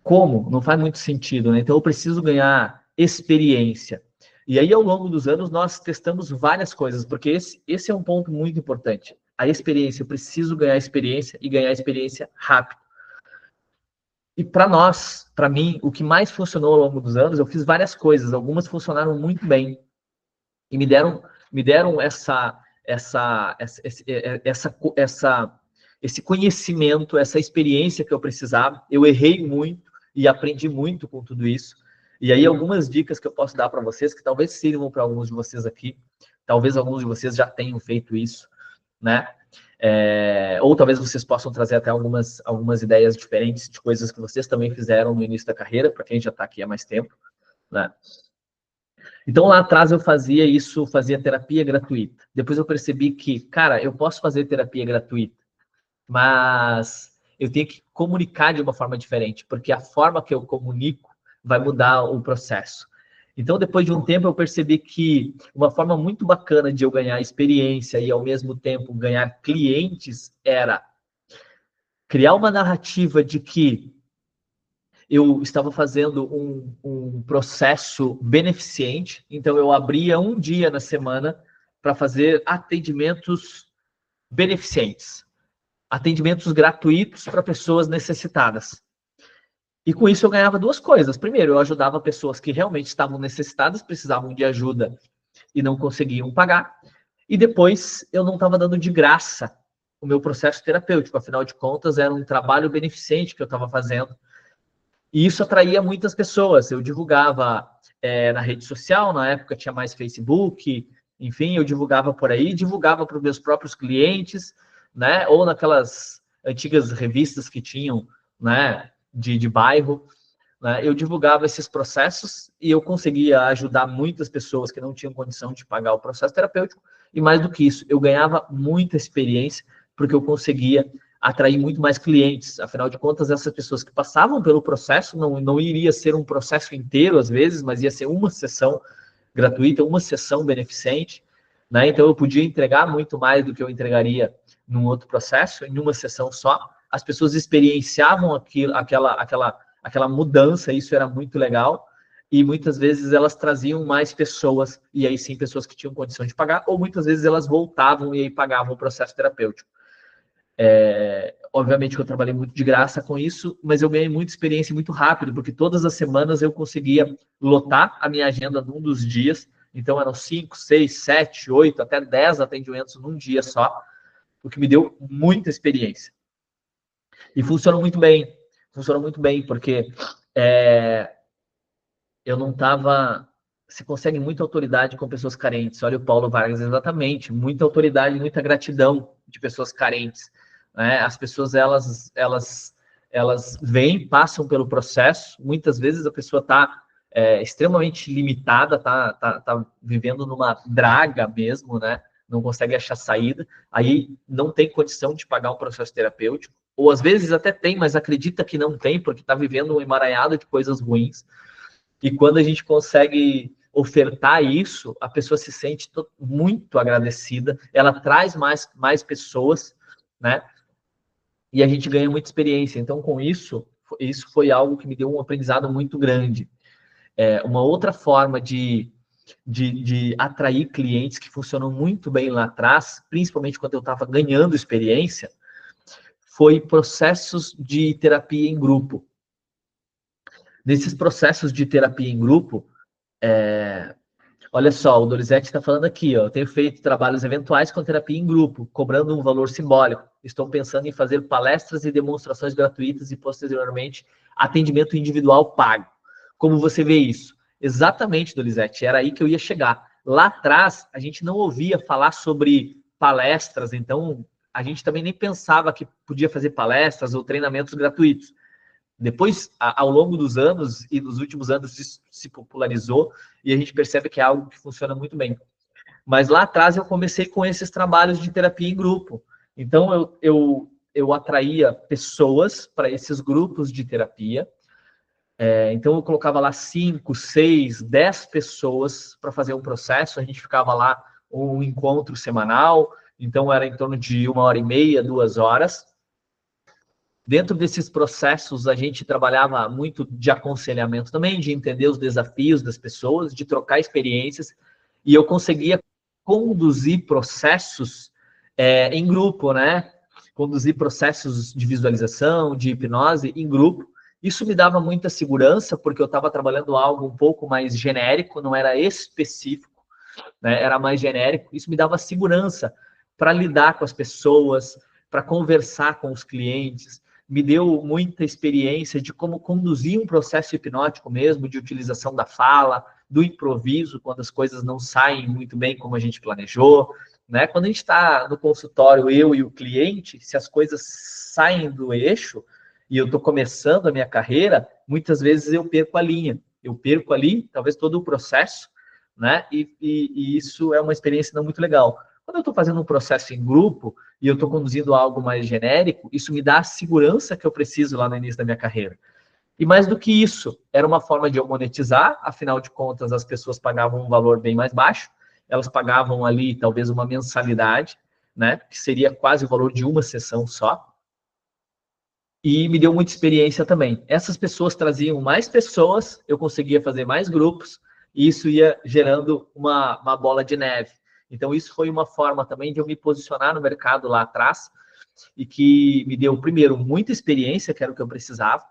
Como? Não faz muito sentido, né? Então eu preciso ganhar experiência. E aí, ao longo dos anos, nós testamos várias coisas, porque esse é um ponto muito importante. A experiência, eu preciso ganhar experiência e ganhar experiência rápido. E para nós, para mim, o que mais funcionou ao longo dos anos, eu fiz várias coisas, algumas funcionaram muito bem e me deram esse conhecimento, essa experiência que eu precisava. Eu errei muito e aprendi muito com tudo isso. E aí algumas dicas que eu posso dar para vocês, que talvez sirvam para alguns de vocês aqui, talvez alguns de vocês já tenham feito isso, né? Ou talvez vocês possam trazer até algumas ideias diferentes de coisas que vocês também fizeram no início da carreira, para quem já está aqui há mais tempo, né? Então, lá atrás eu fazia isso, fazia terapia gratuita. Depois eu percebi que, cara, eu posso fazer terapia gratuita, mas eu tenho que comunicar de uma forma diferente, porque a forma que eu comunico vai mudar o processo. Então, depois de um tempo, eu percebi que uma forma muito bacana de eu ganhar experiência e, ao mesmo tempo, ganhar clientes era criar uma narrativa de que eu estava fazendo um processo beneficente, então eu abria um dia na semana para fazer atendimentos beneficentes, atendimentos gratuitos para pessoas necessitadas. E com isso eu ganhava duas coisas. Primeiro, eu ajudava pessoas que realmente estavam necessitadas, precisavam de ajuda e não conseguiam pagar. E depois eu não estava dando de graça o meu processo terapêutico, afinal de contas era um trabalho beneficente que eu estava fazendo. E isso atraía muitas pessoas. Eu divulgava na rede social, na época tinha mais Facebook, enfim, eu divulgava por aí, divulgava para os meus próprios clientes, né? Ou naquelas antigas revistas que tinham, né? De bairro, né? Eu divulgava esses processos e eu conseguia ajudar muitas pessoas que não tinham condição de pagar o processo terapêutico. E mais do que isso, eu ganhava muita experiência porque eu conseguia atrair muito mais clientes. Afinal de contas, essas pessoas que passavam pelo processo, não iria ser um processo inteiro às vezes, mas ia ser uma sessão gratuita, uma sessão beneficente, né? Então eu podia entregar muito mais do que eu entregaria num outro processo, em uma sessão só. As pessoas experienciavam aquela mudança, isso era muito legal. E muitas vezes elas traziam mais pessoas, e aí sim, pessoas que tinham condição de pagar, ou muitas vezes elas voltavam e aí pagavam o processo terapêutico. Obviamente que eu trabalhei muito de graça com isso, mas eu ganhei muita experiência muito rápido, porque todas as semanas eu conseguia lotar a minha agenda num dos dias. Então eram 5, 6, 7, 8, até 10 atendimentos num dia só, o que me deu muita experiência. E funcionou muito bem, porque eu não estava... Se consegue muita autoridade com pessoas carentes. Olha o Paulo Vargas, exatamente. Muita autoridade, muita gratidão de pessoas carentes. Né? As pessoas, elas vêm, passam pelo processo. Muitas vezes a pessoa está extremamente limitada, tá vivendo numa draga mesmo, né? Não consegue achar saída. Aí não tem condição de pagar um processo terapêutico. Ou às vezes até tem, mas acredita que não tem, porque está vivendo um emaranhado de coisas ruins. E quando a gente consegue ofertar isso, a pessoa se sente muito agradecida, ela traz mais pessoas, né? E a gente ganha muita experiência. Então, com isso foi algo que me deu um aprendizado muito grande. Uma outra forma de atrair clientes que funcionou muito bem lá atrás, principalmente quando eu estava ganhando experiência, foi processos de terapia em grupo. Nesses processos de terapia em grupo, olha só, o Donizete está falando aqui, ó, eu tenho feito trabalhos eventuais com terapia em grupo, cobrando um valor simbólico. Estou pensando em fazer palestras e demonstrações gratuitas e, posteriormente, atendimento individual pago. Como você vê isso? Exatamente, Donizete, era aí que eu ia chegar. Lá atrás, a gente não ouvia falar sobre palestras, então a gente também nem pensava que podia fazer palestras ou treinamentos gratuitos. Depois, ao longo dos anos e nos últimos anos, isso se popularizou e a gente percebe que é algo que funciona muito bem. Mas lá atrás eu comecei com esses trabalhos de terapia em grupo. Então, eu atraía pessoas para esses grupos de terapia. Então, eu colocava lá 5, 6, 10 pessoas para fazer um processo. A gente ficava lá um encontro semanal. Então, era em torno de 1h30, 2 horas. Dentro desses processos, a gente trabalhava muito de aconselhamento também, de entender os desafios das pessoas, de trocar experiências, e eu conseguia conduzir processos em grupo, né? Conduzir processos de visualização, de hipnose em grupo. Isso me dava muita segurança, porque eu estava trabalhando algo um pouco mais genérico, não era específico, né? Era mais genérico. Isso me dava segurança para lidar com as pessoas, para conversar com os clientes, me deu muita experiência de como conduzir um processo hipnótico mesmo, de utilização da fala, do improviso, quando as coisas não saem muito bem como a gente planejou, né? Quando a gente está no consultório, eu e o cliente, se as coisas saem do eixo e eu estou começando a minha carreira, muitas vezes eu perco a linha. Eu perco ali, talvez, todo o processo, né? E isso é uma experiência não muito legal. Quando eu estou fazendo um processo em grupo e eu estou conduzindo algo mais genérico, isso me dá a segurança que eu preciso lá no início da minha carreira. E mais do que isso, era uma forma de eu monetizar, afinal de contas, as pessoas pagavam um valor bem mais baixo, elas pagavam ali talvez uma mensalidade, né, que seria quase o valor de uma sessão só, e me deu muita experiência também. Essas pessoas traziam mais pessoas, eu conseguia fazer mais grupos, e isso ia gerando uma bola de neve. Então, isso foi uma forma também de eu me posicionar no mercado lá atrás, e que me deu, primeiro, muita experiência, que era o que eu precisava,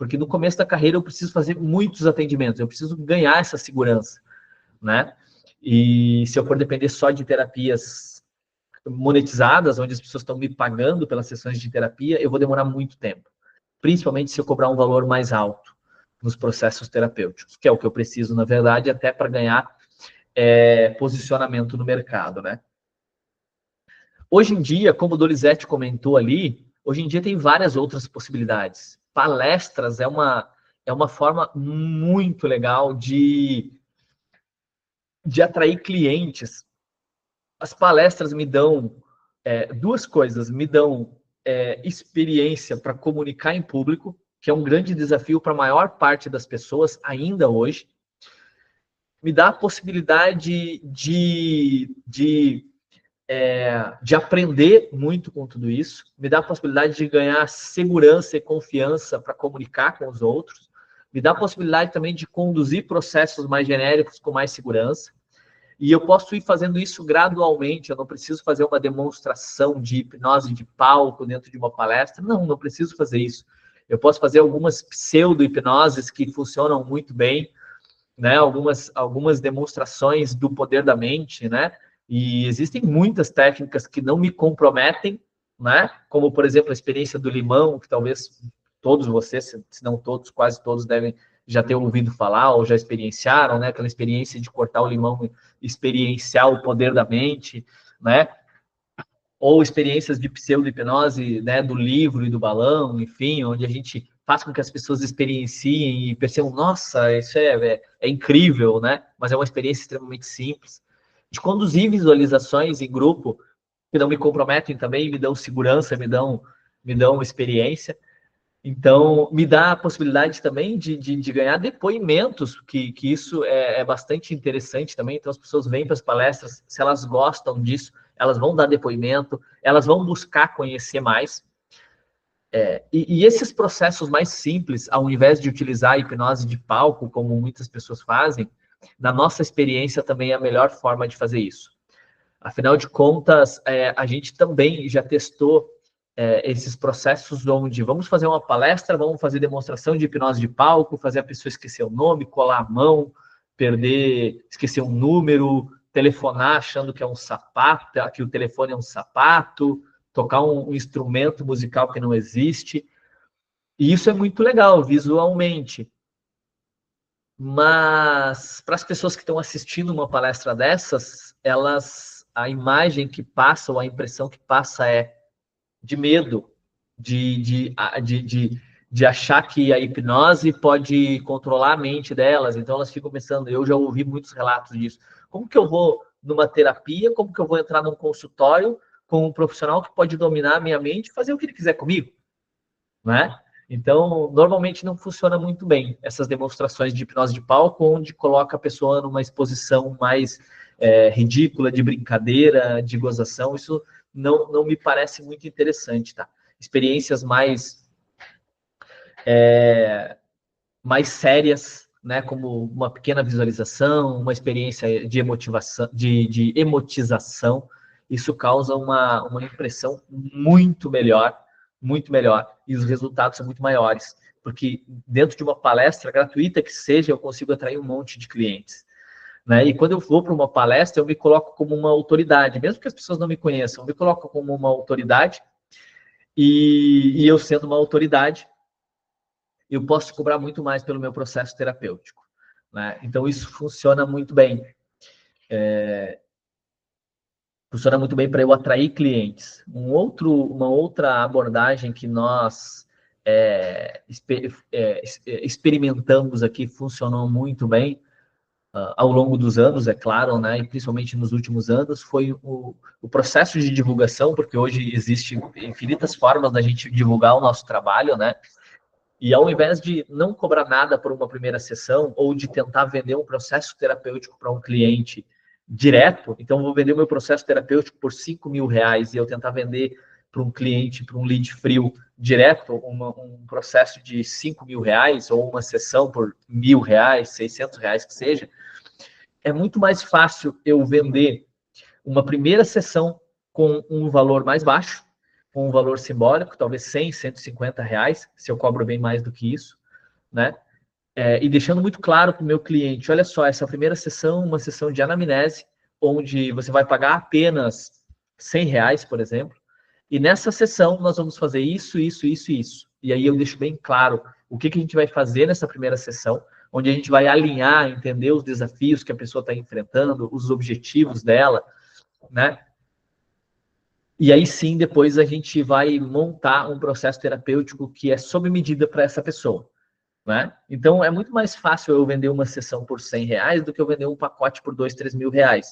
Porque no começo da carreira eu preciso fazer muitos atendimentos, eu preciso ganhar essa segurança, né? E se eu for depender só de terapias monetizadas, onde as pessoas estão me pagando pelas sessões de terapia, eu vou demorar muito tempo. Principalmente se eu cobrar um valor mais alto nos processos terapêuticos, que é o que eu preciso, na verdade, até para ganhar posicionamento no mercado, né? Hoje em dia, como o Donizete comentou ali, hoje em dia tem várias outras possibilidades. Palestras é uma forma muito legal de atrair clientes. As palestras me dão duas coisas. Me dão experiência para comunicar em público, que é um grande desafio para a maior parte das pessoas ainda hoje. Me dá a possibilidade de aprender muito com tudo isso, me dá a possibilidade de ganhar segurança e confiança para comunicar com os outros, me dá a possibilidade também de conduzir processos mais genéricos com mais segurança, e eu posso ir fazendo isso gradualmente, eu não preciso fazer uma demonstração de hipnose de palco dentro de uma palestra, não preciso fazer isso. Eu posso fazer algumas pseudo-hipnoses que funcionam muito bem, né? Algumas demonstrações do poder da mente, né? E existem muitas técnicas que não me comprometem, né? Como, por exemplo, a experiência do limão, que talvez todos vocês, se não todos, quase todos devem já ter ouvido falar ou já experienciaram, né? Aquela experiência de cortar o limão, experienciar o poder da mente, né? Ou experiências de pseudo-hipnose, né? Do livro e do balão, enfim, onde a gente faz com que as pessoas experienciem e percebam, nossa, isso é incrível, né? Mas é uma experiência extremamente simples. De conduzir visualizações em grupo, que não me comprometem também, me dão segurança, me dão experiência. Então, me dá a possibilidade também de ganhar depoimentos, que isso é bastante interessante também. Então, as pessoas vêm para as palestras, se elas gostam disso, elas vão dar depoimento, elas vão buscar conhecer mais. E esses processos mais simples, ao invés de utilizar a hipnose de palco, como muitas pessoas fazem, na nossa experiência também é a melhor forma de fazer isso. Afinal de contas, a gente também já testou esses processos onde vamos fazer uma palestra, vamos fazer demonstração de hipnose de palco, fazer a pessoa esquecer o nome, colar a mão, esquecer um número, telefonar achando que é um sapato, que o telefone é um sapato, tocar um instrumento musical que não existe. E isso é muito legal visualmente. Mas para as pessoas que estão assistindo uma palestra dessas, a imagem que passa, ou a impressão que passa é de medo, de achar que a hipnose pode controlar a mente delas. Então elas ficam pensando, eu já ouvi muitos relatos disso. Como que eu vou numa terapia, como que eu vou entrar num consultório com um profissional que pode dominar a minha mente e fazer o que ele quiser comigo, né? Então, normalmente não funciona muito bem essas demonstrações de hipnose de palco, onde coloca a pessoa numa exposição mais ridícula, de brincadeira, de gozação. Isso não me parece muito interessante, tá? Experiências mais sérias, né? Como uma pequena visualização, uma experiência de emotivação, de emotização, isso causa uma impressão muito melhor, e os resultados são muito maiores, porque dentro de uma palestra gratuita que seja, eu consigo atrair um monte de clientes, né? E quando eu vou para uma palestra, eu me coloco como uma autoridade, mesmo que as pessoas não me conheçam, eu me coloco como uma autoridade, e eu sendo uma autoridade, eu posso cobrar muito mais pelo meu processo terapêutico, né? Então, isso funciona muito bem. Funciona muito bem para eu atrair clientes. Uma outra abordagem que nós experimentamos aqui, funcionou muito bem ao longo dos anos, é claro, né, e principalmente nos últimos anos, foi o processo de divulgação, porque hoje existe infinitas formas da gente divulgar o nosso trabalho, né? E ao invés de não cobrar nada por uma primeira sessão, ou de tentar vender um processo terapêutico para um cliente direto, então vou vender o meu processo terapêutico por R$ 5.000 e eu tentar vender para um cliente, para um lead frio direto, um processo de R$ 5.000 ou uma sessão por R$ 1.000, R$ 600 que seja, é muito mais fácil eu vender uma primeira sessão com um valor mais baixo, com um valor simbólico, talvez R$ 100, R$ 150, se eu cobro bem mais do que isso, né? E deixando muito claro para o meu cliente, olha só, essa primeira sessão, uma sessão de anamnese, onde você vai pagar apenas R$ 100, por exemplo, e nessa sessão nós vamos fazer isso, isso, isso e isso. E aí eu deixo bem claro o que a gente vai fazer nessa primeira sessão, onde a gente vai alinhar, entender os desafios que a pessoa está enfrentando, os objetivos dela, né? E aí sim, depois a gente vai montar um processo terapêutico que é sob medida para essa pessoa. Né? Então, é muito mais fácil eu vender uma sessão por R$ 100 do que eu vender um pacote por R$ 2.000, R$ 3.000.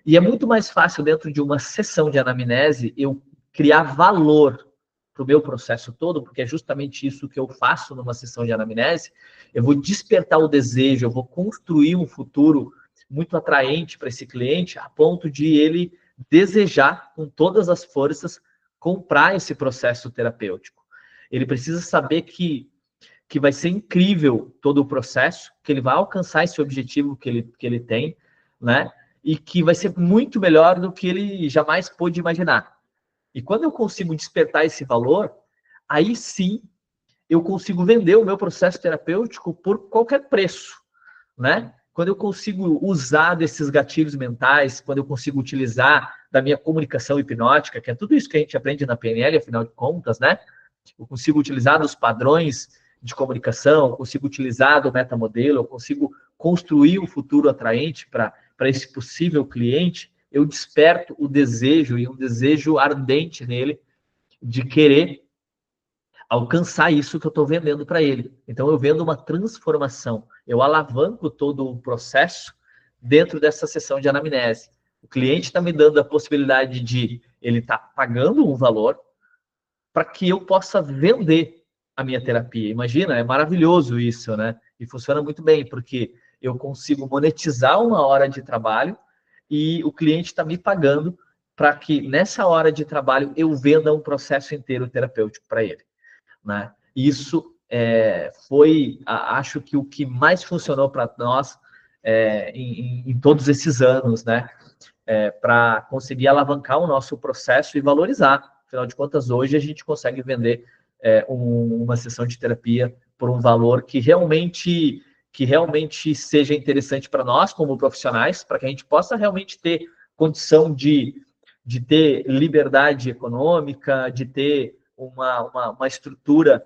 E é muito mais fácil, dentro de uma sessão de anamnese, eu criar valor para o meu processo todo, porque é justamente isso que eu faço numa sessão de anamnese. Eu vou despertar o desejo, eu vou construir um futuro muito atraente para esse cliente, a ponto de ele desejar, com todas as forças, comprar esse processo terapêutico. Ele precisa saber que vai ser incrível todo o processo, que ele vai alcançar esse objetivo que ele tem, né? E que vai ser muito melhor do que ele jamais pôde imaginar. E quando eu consigo despertar esse valor, aí sim eu consigo vender o meu processo terapêutico por qualquer preço, né? Quando eu consigo usar desses gatilhos mentais, quando eu consigo utilizar da minha comunicação hipnótica, que é tudo isso que a gente aprende na PNL, afinal de contas, né? Eu consigo utilizar dos padrões de comunicação, eu consigo utilizar do metamodelo, eu consigo construir um futuro atraente para esse possível cliente, eu desperto o desejo, e um desejo ardente nele, de querer alcançar isso que eu estou vendendo para ele. Então, eu vendo uma transformação, eu alavanco todo o processo dentro dessa sessão de anamnese. O cliente está me dando a possibilidade de ele estar pagando um valor para que eu possa vender a minha terapia. Imagina, é maravilhoso isso, né? E funciona muito bem, porque eu consigo monetizar uma hora de trabalho e o cliente está me pagando para que nessa hora de trabalho eu venda um processo inteiro terapêutico para ele, né? Isso foi, acho que o que mais funcionou para nós em todos esses anos, né? Para conseguir alavancar o nosso processo e valorizar. Afinal de contas, hoje a gente consegue vender uma sessão de terapia por um valor que realmente seja interessante para nós como profissionais, para que a gente possa realmente ter condição de ter liberdade econômica, de ter uma estrutura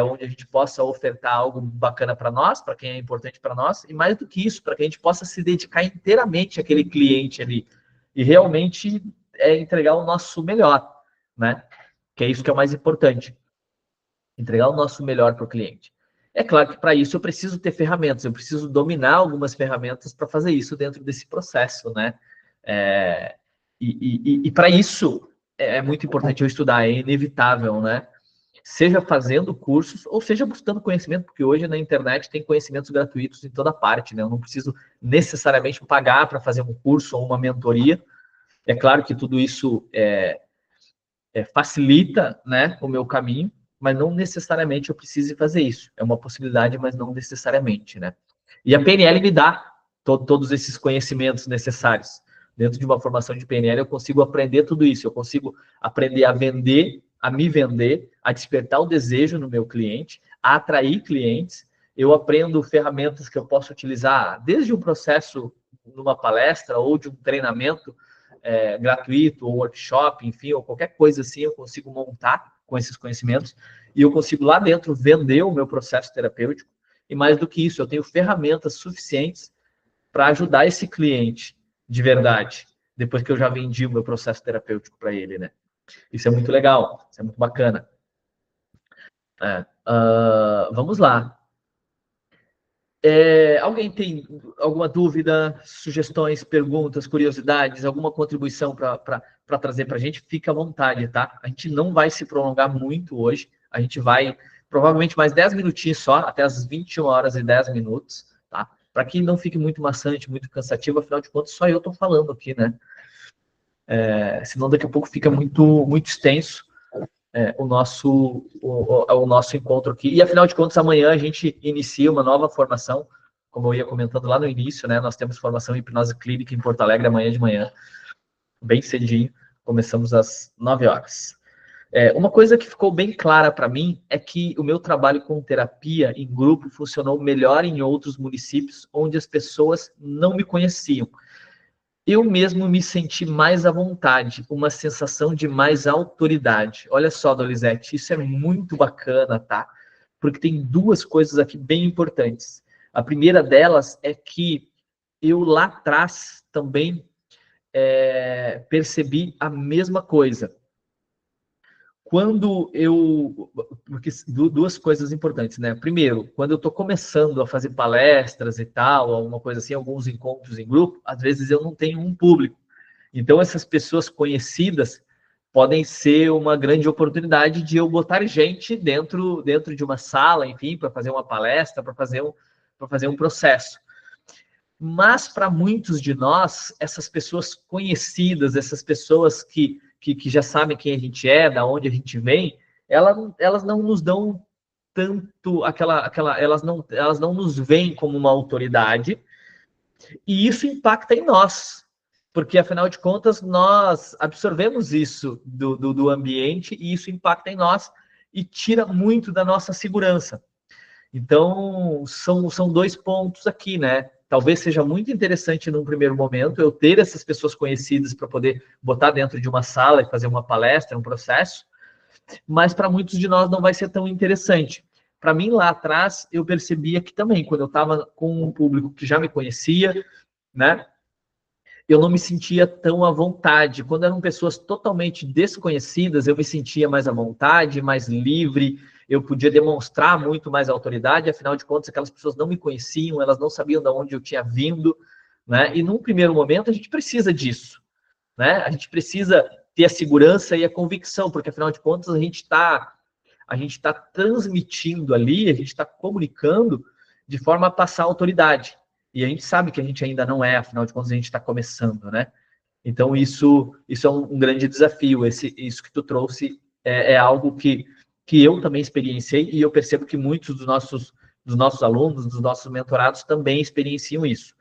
onde a gente possa ofertar algo bacana para nós, para quem é importante para nós, e mais do que isso, para que a gente possa se dedicar inteiramente àquele cliente ali e realmente entregar o nosso melhor, né? Que é isso que é o mais importante, entregar o nosso melhor para o cliente. É claro que para isso eu preciso ter ferramentas, eu preciso dominar algumas ferramentas para fazer isso dentro desse processo, né? E para isso é muito importante eu estudar, é inevitável, né? Seja fazendo cursos ou seja buscando conhecimento, porque hoje na internet tem conhecimentos gratuitos em toda parte, né? Eu não preciso necessariamente pagar para fazer um curso ou uma mentoria. É claro que tudo isso facilita, né, o meu caminho, mas não necessariamente eu precise fazer isso. É uma possibilidade, mas não necessariamente, né? E a PNL me dá todos esses conhecimentos necessários. Dentro de uma formação de PNL, eu consigo aprender tudo isso. Eu consigo aprender a vender, a me vender, a despertar o desejo no meu cliente, a atrair clientes. Eu aprendo ferramentas que eu posso utilizar desde um processo numa palestra ou de um treinamento gratuito, ou workshop, enfim, ou qualquer coisa assim, eu consigo montar com esses conhecimentos e eu consigo lá dentro vender o meu processo terapêutico. E mais do que isso, eu tenho ferramentas suficientes para ajudar esse cliente de verdade, depois que eu já vendi o meu processo terapêutico para ele, né? Isso é muito legal, isso é muito bacana. Vamos lá. Alguém tem alguma dúvida, sugestões, perguntas, curiosidades, alguma contribuição para trazer para a gente? Fica à vontade, tá? A gente não vai se prolongar muito hoje. A gente vai, provavelmente, mais 10 minutinhos só, até as 21h10, tá? Para que não fique muito maçante, muito cansativo, afinal de contas, só eu estou falando aqui, né? Senão daqui a pouco fica muito, muito extenso o nosso encontro aqui. E, afinal de contas, amanhã a gente inicia uma nova formação, como eu ia comentando lá no início, né? Nós temos formação em hipnose clínica em Porto Alegre amanhã de manhã, bem cedinho. Começamos às 9h. Uma coisa que ficou bem clara para mim é que o meu trabalho com terapia em grupo funcionou melhor em outros municípios onde as pessoas não me conheciam. Eu mesmo me senti mais à vontade, uma sensação de mais autoridade. Olha só, Dolizete, isso é muito bacana, tá? Porque tem duas coisas aqui bem importantes. A primeira delas é que eu lá atrás também percebi a mesma coisa. Quando eu. Porque duas coisas importantes, né? Primeiro, quando eu estou começando a fazer palestras e tal, alguma coisa assim, alguns encontros em grupo, às vezes eu não tenho um público. Então, essas pessoas conhecidas podem ser uma grande oportunidade de eu botar gente dentro de uma sala, enfim, para fazer uma palestra, para fazer um processo. Mas para muitos de nós, essas pessoas conhecidas, essas pessoas que já sabem quem a gente é, da onde a gente vem, elas não nos dão tanto elas não nos veem como uma autoridade, e isso impacta em nós, porque afinal de contas nós absorvemos isso do ambiente e isso impacta em nós e tira muito da nossa segurança. Então, são dois pontos aqui, né? Talvez seja muito interessante num primeiro momento eu ter essas pessoas conhecidas para poder botar dentro de uma sala e fazer uma palestra, um processo, mas para muitos de nós não vai ser tão interessante. Para mim, lá atrás, eu percebia que também, quando eu estava com um público que já me conhecia, né? Eu não me sentia tão à vontade. Quando eram pessoas totalmente desconhecidas, eu me sentia mais à vontade, mais livre, eu podia demonstrar muito mais autoridade, afinal de contas, aquelas pessoas não me conheciam, elas não sabiam de onde eu tinha vindo, né? E num primeiro momento, a gente precisa disso, né? A gente precisa ter a segurança e a convicção, porque afinal de contas, a gente está transmitindo ali, a gente está comunicando de forma a passar autoridade. E a gente sabe que a gente ainda não é, afinal de contas, a gente está começando, né? Então, isso é um grande desafio. Isso que tu trouxe é algo que eu também experienciei e eu percebo que muitos dos nossos alunos, dos nossos mentorados também experienciam isso.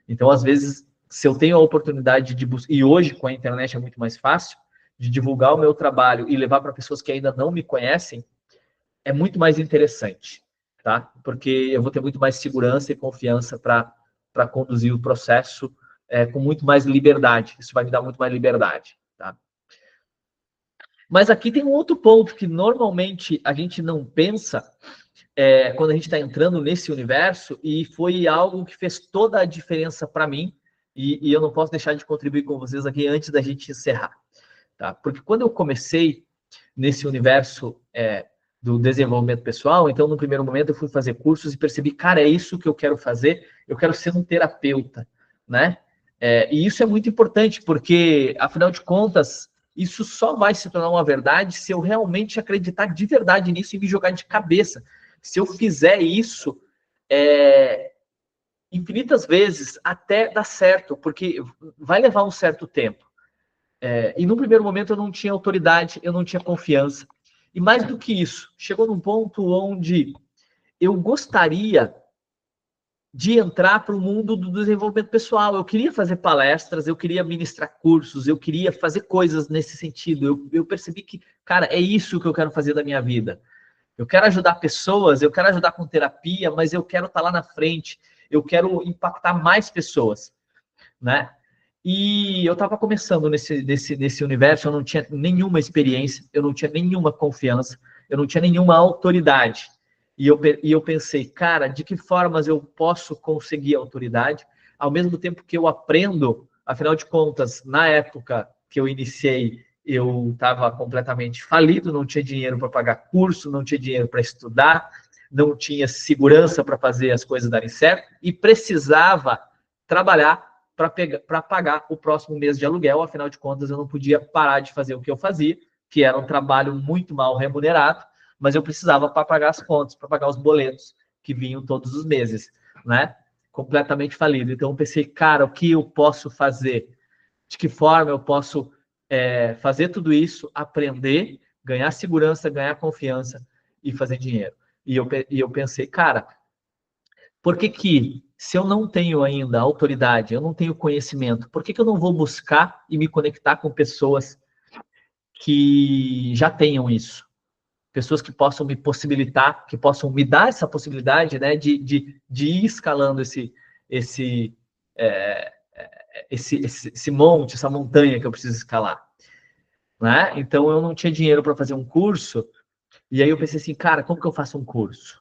Então, às vezes, se eu tenho a oportunidade de buscar, e hoje com a internet é muito mais fácil, de divulgar o meu trabalho e levar para pessoas que ainda não me conhecem, é muito mais interessante, tá? Porque eu vou ter muito mais segurança e confiança para conduzir o processo com muito mais liberdade. Isso vai me dar muito mais liberdade, tá? Mas aqui tem um outro ponto que normalmente a gente não pensa quando a gente está entrando nesse universo, e foi algo que fez toda a diferença para mim, e eu não posso deixar de contribuir com vocês aqui antes da gente encerrar, tá? Porque quando eu comecei nesse universo do desenvolvimento pessoal, então no primeiro momento eu fui fazer cursos e percebi, cara, é isso que eu quero fazer, eu quero ser um terapeuta, né? E isso é muito importante, porque afinal de contas, isso só vai se tornar uma verdade se eu realmente acreditar de verdade nisso e me jogar de cabeça. Se eu fizer isso infinitas vezes até dar certo, porque vai levar um certo tempo. E no primeiro momento eu não tinha autoridade, eu não tinha confiança. E mais do que isso, chegou num ponto onde eu gostaria de entrar para o mundo do desenvolvimento pessoal. Eu queria fazer palestras, eu queria ministrar cursos, eu queria fazer coisas nesse sentido. Eu percebi que, cara, é isso que eu quero fazer da minha vida. Eu quero ajudar pessoas, eu quero ajudar com terapia, mas eu quero estar lá na frente, eu quero impactar mais pessoas, né? E eu estava começando nesse universo, eu não tinha nenhuma experiência, eu não tinha nenhuma confiança, eu não tinha nenhuma autoridade. E eu pensei, cara, de que formas eu posso conseguir autoridade, ao mesmo tempo que eu aprendo, afinal de contas, na época que eu iniciei, eu estava completamente falido, não tinha dinheiro para pagar curso, não tinha dinheiro para estudar, não tinha segurança para fazer as coisas darem certo, e precisava trabalhar para pagar o próximo mês de aluguel. Afinal de contas, eu não podia parar de fazer o que eu fazia, que era um trabalho muito mal remunerado, mas eu precisava para pagar as contas, para pagar os boletos que vinham todos os meses, né? Completamente falido. Então eu pensei, cara, o que eu posso fazer? De que forma eu posso fazer tudo isso, aprender, ganhar segurança, ganhar confiança e fazer dinheiro? E eu pensei, cara, por que que, se eu não tenho ainda autoridade, eu não tenho conhecimento, por que que eu não vou buscar e me conectar com pessoas que já tenham isso. Pessoas que possam me possibilitar, que possam me dar essa possibilidade, né, de ir escalando esse monte, essa montanha que eu preciso escalar, né? Então eu não tinha dinheiro para fazer um curso, e aí eu pensei assim, cara, como que eu faço um curso?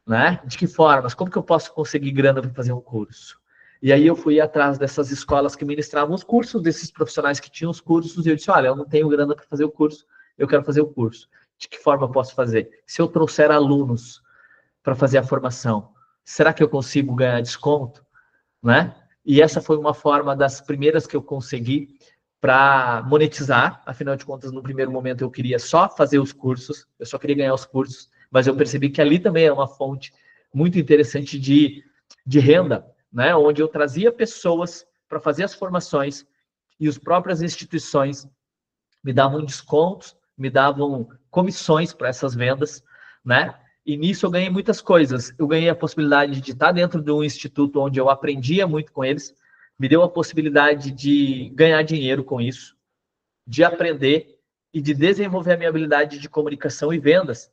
Né? De que formas? Como que eu posso conseguir grana para fazer um curso? E aí eu fui atrás dessas escolas que ministravam os cursos, desses profissionais que tinham os cursos, e eu disse, olha, eu não tenho grana para fazer o curso, eu quero fazer o curso. De que forma eu posso fazer? Se eu trouxer alunos para fazer a formação, será que eu consigo ganhar desconto? Né? E essa foi uma forma das primeiras que eu consegui para monetizar. Afinal de contas, no primeiro momento eu queria só fazer os cursos, eu só queria ganhar os cursos, mas eu percebi que ali também era uma fonte muito interessante de renda, né? Onde eu trazia pessoas para fazer as formações e as próprias instituições me davam descontos, me davam comissões para essas vendas, né? E nisso eu ganhei muitas coisas. Eu ganhei a possibilidade de estar dentro de um instituto onde eu aprendia muito com eles, me deu a possibilidade de ganhar dinheiro com isso, de aprender e de desenvolver a minha habilidade de comunicação e vendas,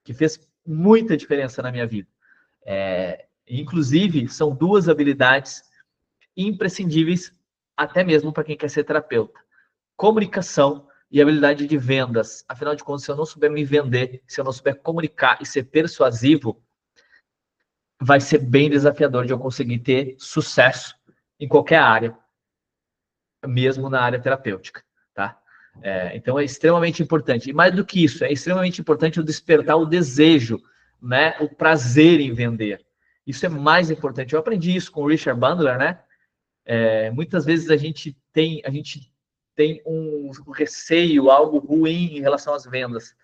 que fez muita diferença na minha vida. Inclusive, são duas habilidades imprescindíveis até mesmo para quem quer ser terapeuta. Comunicação e habilidade de vendas. Afinal de contas, se eu não souber me vender, se eu não souber comunicar e ser persuasivo, vai ser bem desafiador de eu conseguir ter sucesso em qualquer área, mesmo na área terapêutica, tá? Então é extremamente importante. E mais do que isso, é extremamente importante eu despertar o desejo, né? O prazer em vender. Isso é mais importante. Eu aprendi isso com o Richard Bandler, né? Muitas vezes a gente tem um receio, algo ruim em relação às vendas.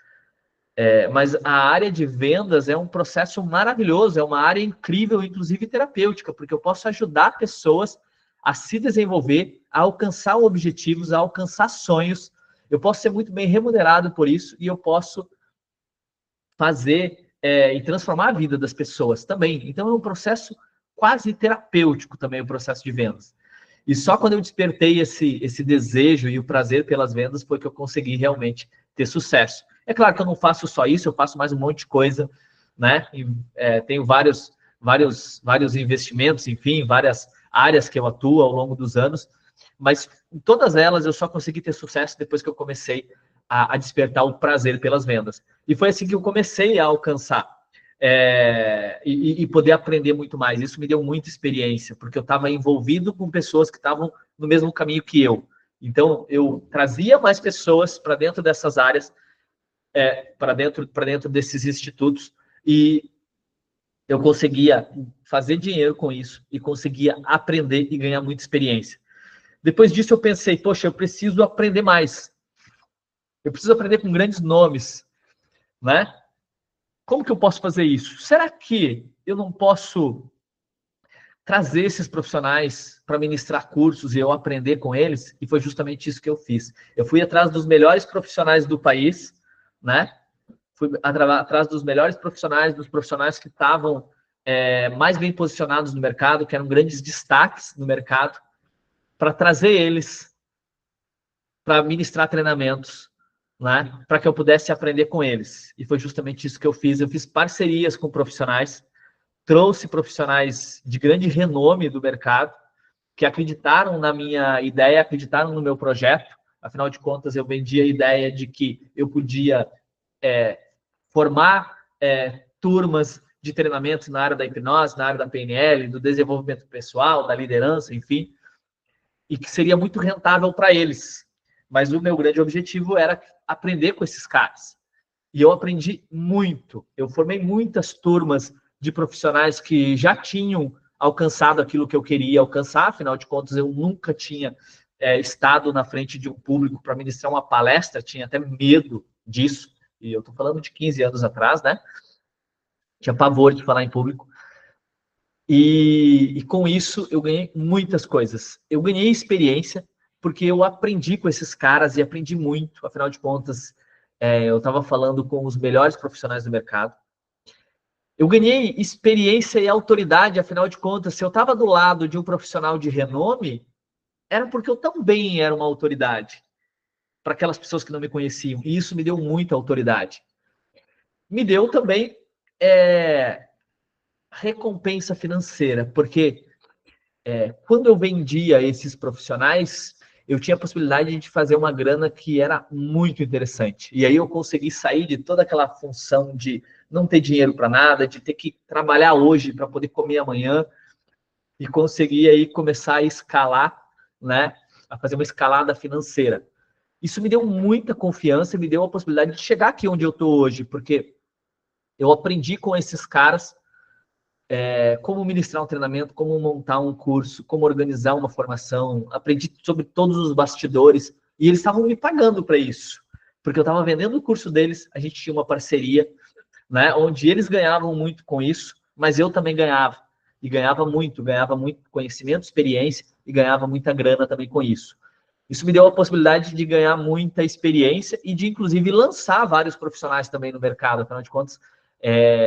Mas a área de vendas é um processo maravilhoso, é uma área incrível, inclusive terapêutica, porque eu posso ajudar pessoas a se desenvolver, a alcançar objetivos, a alcançar sonhos. Eu posso ser muito bem remunerado por isso e eu posso fazer e transformar a vida das pessoas também. Então é um processo quase terapêutico também, o processo de vendas. E só quando eu despertei esse desejo e o prazer pelas vendas foi que eu consegui realmente ter sucesso. É claro que eu não faço só isso, eu faço mais um monte de coisa, né? Tenho vários investimentos, enfim, várias áreas que eu atuo ao longo dos anos, mas em todas elas eu só consegui ter sucesso depois que eu comecei a despertar o prazer pelas vendas. E foi assim que eu comecei a alcançar e poder aprender muito mais. Isso me deu muita experiência, porque eu estava envolvido com pessoas que estavam no mesmo caminho que eu. Então, eu trazia mais pessoas para dentro dessas áreas, para dentro desses institutos, e eu conseguia fazer dinheiro com isso, e conseguia aprender e ganhar muita experiência. Depois disso, eu pensei, poxa, eu preciso aprender mais. Eu preciso aprender com grandes nomes, né? Como que eu posso fazer isso? Será que eu não posso trazer esses profissionais para ministrar cursos e eu aprender com eles? E foi justamente isso que eu fiz. Eu fui atrás dos melhores profissionais do país, né? Fui atrás dos melhores profissionais, dos profissionais que estavam mais bem posicionados no mercado, que eram grandes destaques no mercado, para trazer eles para ministrar treinamentos, né? Para que eu pudesse aprender com eles. E foi justamente isso que eu fiz. Eu fiz parcerias com profissionais, trouxe profissionais de grande renome do mercado, que acreditaram na minha ideia, acreditaram no meu projeto. Afinal de contas, eu vendi a ideia de que eu podia formar turmas de treinamentos na área da hipnose, na área da PNL, do desenvolvimento pessoal, da liderança, enfim, e que seria muito rentável para eles. Mas o meu grande objetivo era aprender com esses caras. E eu aprendi muito. Eu formei muitas turmas de profissionais que já tinham alcançado aquilo que eu queria alcançar. Afinal de contas, eu nunca tinha estado na frente de um público para ministrar uma palestra, tinha até medo disso. E eu estou falando de 15 anos atrás, né? Tinha pavor de falar em público. E com isso eu ganhei muitas coisas. Eu ganhei experiência porque eu aprendi com esses caras e aprendi muito. Afinal de contas, eu estava falando com os melhores profissionais do mercado. Eu ganhei experiência e autoridade. Afinal de contas, se eu estava do lado de um profissional de renome, era porque eu também era uma autoridade. para aquelas pessoas que não me conheciam. E isso me deu muita autoridade. Me deu também recompensa financeira, porque quando eu vendia esses profissionais, eu tinha a possibilidade de fazer uma grana que era muito interessante. E aí eu consegui sair de toda aquela função de não ter dinheiro para nada, de ter que trabalhar hoje para poder comer amanhã, e conseguir aí começar a escalar, né? A fazer uma escalada financeira. Isso me deu muita confiança e me deu a possibilidade de chegar aqui onde eu estou hoje, porque eu aprendi com esses caras como ministrar um treinamento, como montar um curso, como organizar uma formação, aprendi sobre todos os bastidores, e eles estavam me pagando para isso, porque eu estava vendendo o curso deles, a gente tinha uma parceria, né, onde eles ganhavam muito com isso, mas eu também ganhava, e ganhava muito conhecimento, experiência, e ganhava muita grana também com isso. Isso me deu a possibilidade de ganhar muita experiência e de, inclusive, lançar vários profissionais também no mercado. Afinal de contas,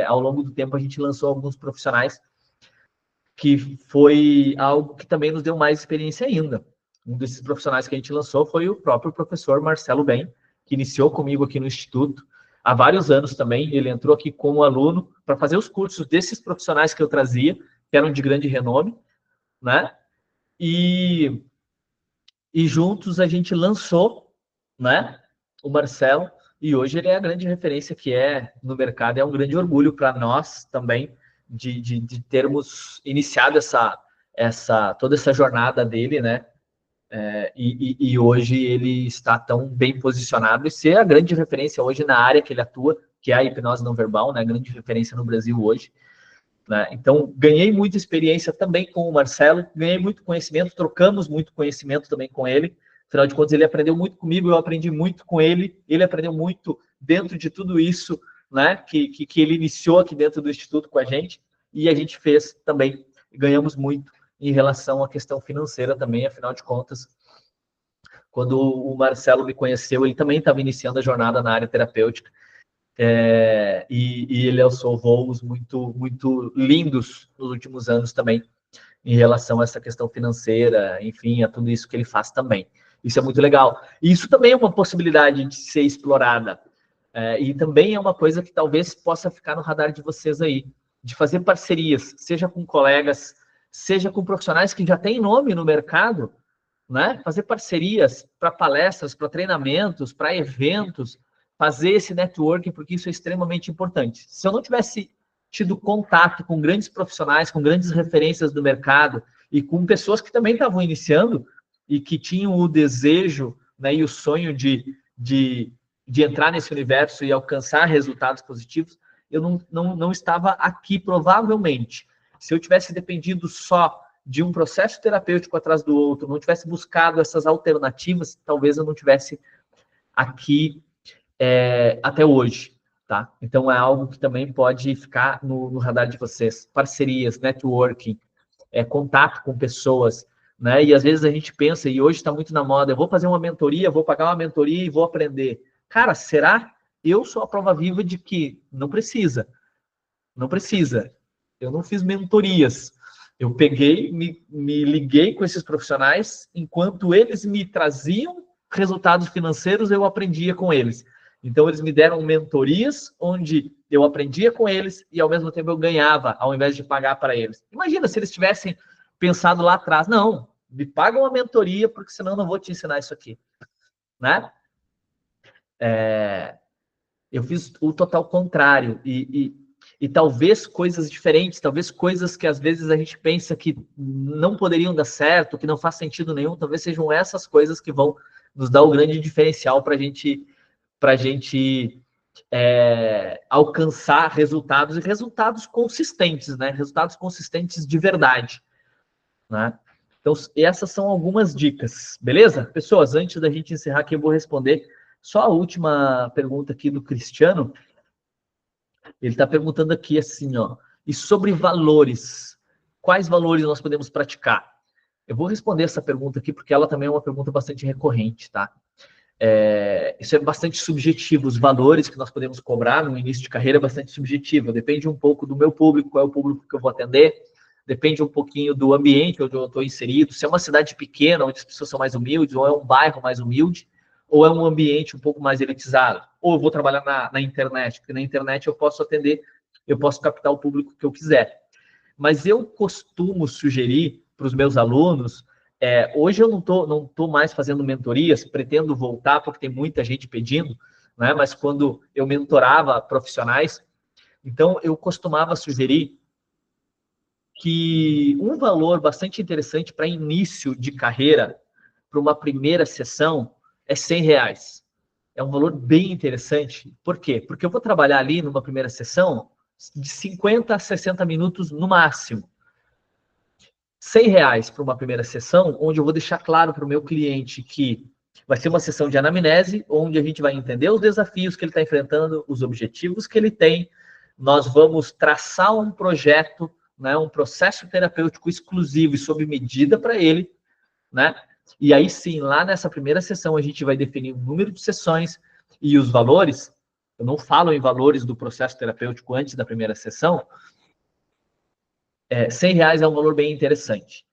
ao longo do tempo, a gente lançou alguns profissionais que foi algo que também nos deu mais experiência ainda. Um desses profissionais que a gente lançou foi o próprio professor Marcelo Ben, que iniciou comigo aqui no Instituto há vários anos também. Ele entrou aqui como aluno para fazer os cursos desses profissionais que eu trazia, que eram de grande renome, né? E juntos a gente lançou, né, o Marcelo, e hoje ele é a grande referência que é no mercado. É um grande orgulho para nós também de termos iniciado toda essa jornada dele, né? E hoje ele está tão bem posicionado e ser a grande referência hoje na área que ele atua, que é a hipnose não verbal, né? A grande referência no Brasil hoje. Né? Então, ganhei muita experiência também com o Marcelo, ganhei muito conhecimento, trocamos muito conhecimento também com ele. Afinal de contas, ele aprendeu muito comigo, eu aprendi muito com ele, ele aprendeu muito dentro de tudo isso, né, que ele iniciou aqui dentro do Instituto com a gente, e a gente fez também, ganhamos muito em relação à questão financeira também. Afinal de contas, quando o Marcelo me conheceu, ele também estava iniciando a jornada na área terapêutica, e ele alçou voos muito, muito lindos nos últimos anos também, em relação a essa questão financeira, enfim, a tudo isso que ele faz também. Isso é muito legal. E isso também é uma possibilidade de ser explorada. E também é uma coisa que talvez possa ficar no radar de vocês aí, de fazer parcerias, seja com colegas, seja com profissionais que já têm nome no mercado, né? Fazer parcerias para palestras, para treinamentos, para eventos, fazer esse networking, porque isso é extremamente importante. Se eu não tivesse tido contato com grandes profissionais, com grandes referências do mercado e com pessoas que também estavam iniciando e que tinham o desejo, né, e o sonho de entrar nesse universo e alcançar resultados positivos, eu não estava aqui, provavelmente. Se eu tivesse dependido só de um processo terapêutico atrás do outro, não tivesse buscado essas alternativas, talvez eu não tivesse aqui até hoje, tá? Então é algo que também pode ficar no radar de vocês. Parcerias, networking, contato com pessoas, né? E às vezes a gente pensa, e hoje está muito na moda, eu vou fazer uma mentoria, vou pagar uma mentoria e vou aprender. Cara, será? Eu sou a prova viva de que não precisa. Não precisa. Eu não fiz mentorias. Eu peguei, me liguei com esses profissionais, enquanto eles me traziam resultados financeiros, eu aprendia com eles. Então, eles me deram mentorias, onde eu aprendia com eles e, ao mesmo tempo, eu ganhava, ao invés de pagar para eles. Imagina se eles tivessem pensado lá atrás, não, me paga uma mentoria, porque senão eu não vou te ensinar isso aqui. Né? Eu fiz o total contrário, e talvez coisas diferentes, talvez coisas que às vezes a gente pensa que não poderiam dar certo, que não faz sentido nenhum, talvez sejam essas coisas que vão nos dar o grande diferencial para a gente alcançar resultados, e resultados consistentes, né? Resultados consistentes de verdade, né? Então, essas são algumas dicas, beleza? Pessoas, antes da gente encerrar aqui, eu vou responder só a última pergunta aqui do Cristiano. Ele está perguntando aqui assim, ó, e sobre valores, quais valores nós podemos praticar? Eu vou responder essa pergunta aqui, porque ela também é uma pergunta bastante recorrente, tá? Isso é bastante subjetivo, os valores que nós podemos cobrar no início de carreira é bastante subjetivo, depende um pouco do meu público, qual é o público que eu vou atender, depende um pouquinho do ambiente onde eu estou inserido, se é uma cidade pequena, onde as pessoas são mais humildes, ou é um bairro mais humilde, ou é um ambiente um pouco mais elitizado, ou eu vou trabalhar na internet, porque na internet eu posso atender, eu posso captar o público que eu quiser. Mas eu costumo sugerir para os meus alunos, hoje eu não tô mais fazendo mentorias, pretendo voltar, porque tem muita gente pedindo, né? Mas quando eu mentorava profissionais, então eu costumava sugerir que um valor bastante interessante para início de carreira, para uma primeira sessão, é R$ 100. É um valor bem interessante. Por quê? Porque eu vou trabalhar ali numa primeira sessão de 50 a 60 minutos no máximo. R$ 100 para uma primeira sessão, onde eu vou deixar claro para o meu cliente que vai ser uma sessão de anamnese, onde a gente vai entender os desafios que ele está enfrentando, os objetivos que ele tem. Nós vamos traçar um projeto, né, um processo terapêutico exclusivo e sob medida para ele, né? E aí sim, lá nessa primeira sessão, a gente vai definir o número de sessões e os valores. Eu não falo em valores do processo terapêutico antes da primeira sessão. R$ 100 é um valor bem interessante.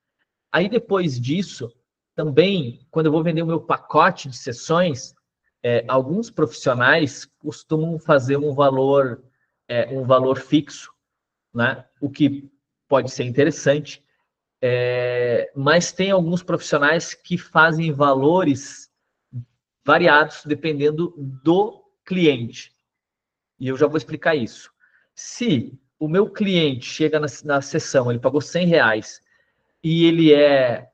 Aí depois disso, também, quando eu vou vender o meu pacote de sessões, alguns profissionais costumam fazer um valor fixo, né? O que pode ser interessante. Mas tem alguns profissionais que fazem valores variados dependendo do cliente. E eu já vou explicar isso. Se o meu cliente chega na sessão, ele pagou R$ 100 e ele é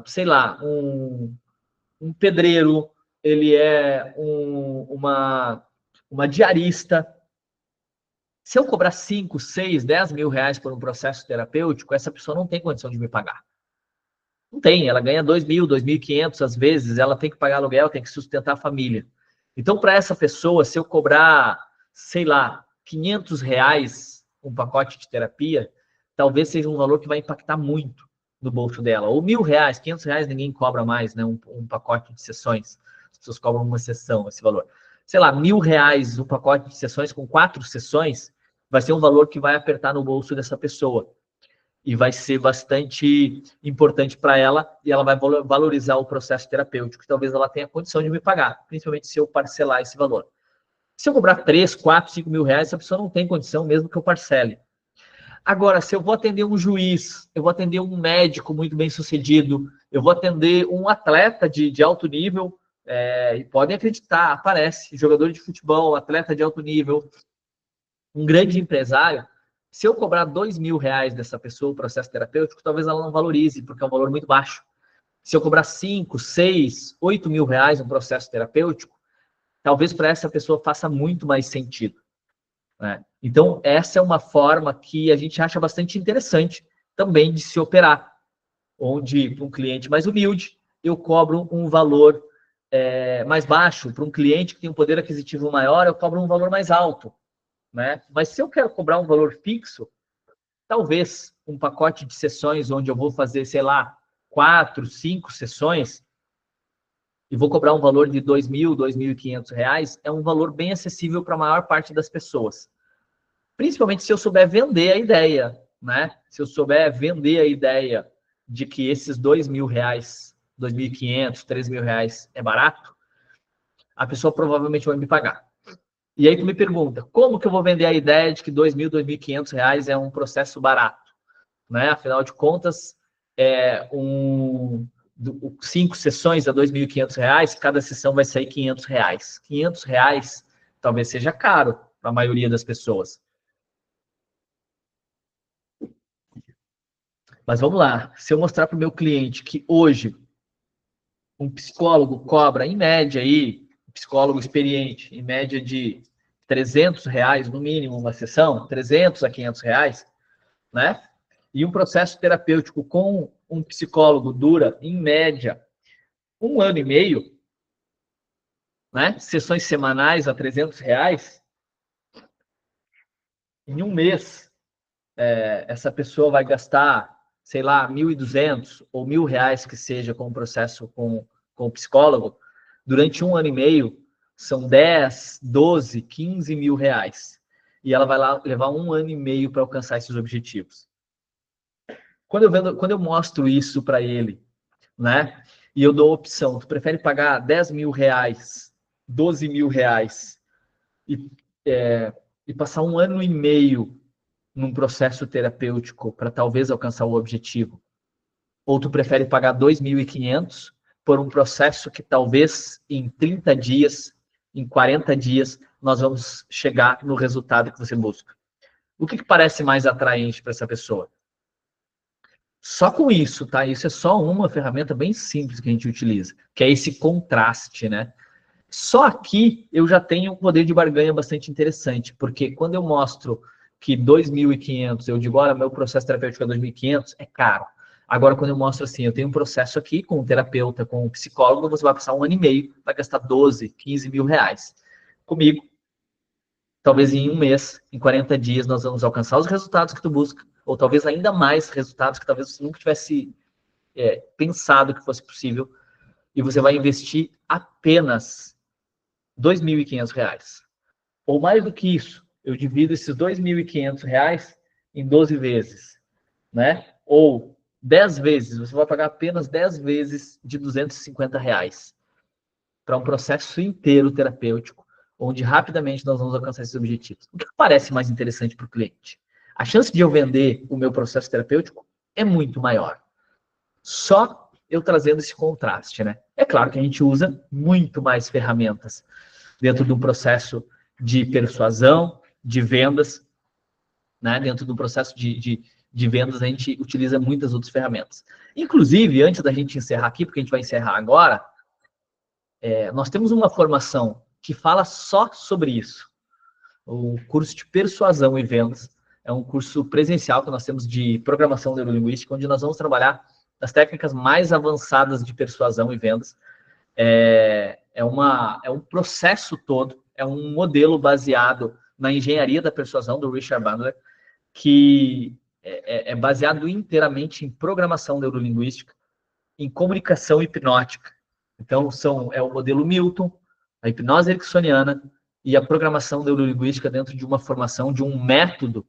sei lá, um pedreiro, ele é uma diarista. Se eu cobrar 5, 6, 10 mil reais por um processo terapêutico, essa pessoa não tem condição de me pagar. Não tem, ela ganha 2.000, 2.500 às vezes, ela tem que pagar aluguel, tem que sustentar a família. Então, para essa pessoa, se eu cobrar, sei lá, R$ 500 um pacote de terapia, talvez seja um valor que vai impactar muito no bolso dela. Ou R$ 1.000, R$ 500 ninguém cobra mais, né? Um pacote de sessões. As pessoas cobram uma sessão, esse valor. Sei lá, R$ 1.000 um pacote de sessões com 4 sessões, vai ser um valor que vai apertar no bolso dessa pessoa. E vai ser bastante importante para ela, e ela vai valorizar o processo terapêutico, que talvez ela tenha condição de me pagar, principalmente se eu parcelar esse valor. Se eu cobrar 3, 4, 5 mil reais, essa pessoa não tem condição, mesmo que eu parcele. Agora, se eu vou atender um juiz, eu vou atender um médico muito bem sucedido, eu vou atender um atleta de alto nível, e podem acreditar, aparece jogador de futebol, atleta de alto nível, um grande empresário. Se eu cobrar R$ 2.000 dessa pessoa o processo terapêutico, talvez ela não valorize, porque é um valor muito baixo. Se eu cobrar 5, 6, 8 mil reais um processo terapêutico, talvez para essa pessoa faça muito mais sentido, né? Então, essa é uma forma que a gente acha bastante interessante também de se operar, onde para um cliente mais humilde, eu cobro um valor mais baixo, para um cliente que tem um poder aquisitivo maior, eu cobro um valor mais alto, né? Mas se eu quero cobrar um valor fixo, talvez um pacote de sessões onde eu vou fazer, sei lá, 4, 5 sessões e vou cobrar um valor de R$ 2.000, R$ 2.500, é um valor bem acessível para a maior parte das pessoas. Principalmente se eu souber vender a ideia, né? Se eu souber vender a ideia de que esses R$ 2.000, R$ 2.500, R$ 3.000 é barato, a pessoa provavelmente vai me pagar. E aí tu me pergunta, como que eu vou vender a ideia de que R$ 2.000, R$ 2.500 é um processo barato? Né? Afinal de contas, 5 sessões a R$ 2.500, cada sessão vai sair R$ 500. R$ 500 talvez seja caro para a maioria das pessoas. Mas vamos lá, se eu mostrar para o meu cliente que hoje um psicólogo cobra, em média, aí, um psicólogo experiente, em média de R$ 300 no mínimo uma sessão, 300 a R$ 500, né? E um processo terapêutico com um psicólogo dura, em média, 1 ano e meio, né? Sessões semanais a R$ 300, em um mês, essa pessoa vai gastar, sei lá, 1.200 ou R$ 1.000 que seja com o processo com o psicólogo, durante 1 ano e meio, são 10, 12, 15 mil reais. E ela vai lá levar 1 ano e meio para alcançar esses objetivos. Quando eu mostro isso para ele, né? e eu dou a opção, tu prefere pagar 10 mil reais, 12 mil reais e, e passar 1 ano e meio num processo terapêutico para talvez alcançar o objetivo? Ou tu prefere pagar 2.500 por um processo que talvez em 30 dias, em 40 dias, nós vamos chegar no resultado que você busca? O que parece mais atraente para essa pessoa? Só com isso, tá? Isso é só uma ferramenta bem simples que a gente utiliza, que é esse contraste, né? Só aqui eu já tenho um poder de barganha bastante interessante, porque quando eu mostro que 2.500, eu digo, olha, meu processo terapêutico é 2.500, é caro. Agora, quando eu mostro assim, eu tenho um processo aqui com um terapeuta, com um psicólogo, você vai passar 1 ano e meio, vai gastar 12, 15 mil reais. Comigo, talvez em um mês, em 40 dias, nós vamos alcançar os resultados que tu busca, ou talvez ainda mais resultados que talvez você nunca tivesse pensado que fosse possível, e você vai investir apenas R$ 2.500. Ou mais do que isso, eu divido esses R$ 2.500 em 12 vezes, né? Ou 10 vezes, você vai pagar apenas 10 vezes de R$ 250 para um processo inteiro terapêutico, onde rapidamente nós vamos alcançar esses objetivos. O que parece mais interessante para o cliente? A chance de eu vender o meu processo terapêutico é muito maior. Só eu trazendo esse contraste, né? É claro que a gente usa muito mais ferramentas dentro do processo de persuasão, de vendas, né? Dentro do processo de vendas, a gente utiliza muitas outras ferramentas. Inclusive, antes da gente encerrar aqui, porque a gente vai encerrar agora, nós temos uma formação que fala só sobre isso. O curso de persuasão e vendas é um curso presencial que nós temos de programação neurolinguística, onde nós vamos trabalhar as técnicas mais avançadas de persuasão e vendas. É um processo todo, é um modelo baseado na engenharia da persuasão do Richard Bandler, que é baseado inteiramente em programação neurolinguística, em comunicação hipnótica. Então, é o modelo Milton, a hipnose ericksoniana e a programação neurolinguística dentro de uma formação, de um método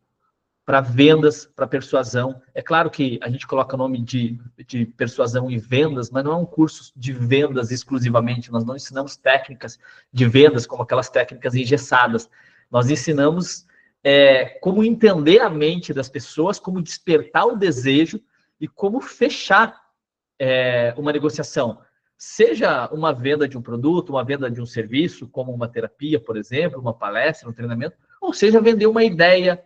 para vendas, para persuasão. É claro que a gente coloca o nome de persuasão e vendas, mas não é um curso de vendas exclusivamente. Nós não ensinamos técnicas de vendas como aquelas técnicas engessadas. Nós ensinamos como entender a mente das pessoas, como despertar o desejo e como fechar uma negociação. Seja uma venda de um produto, uma venda de um serviço, como uma terapia, por exemplo, uma palestra, um treinamento, ou seja, vender uma ideia,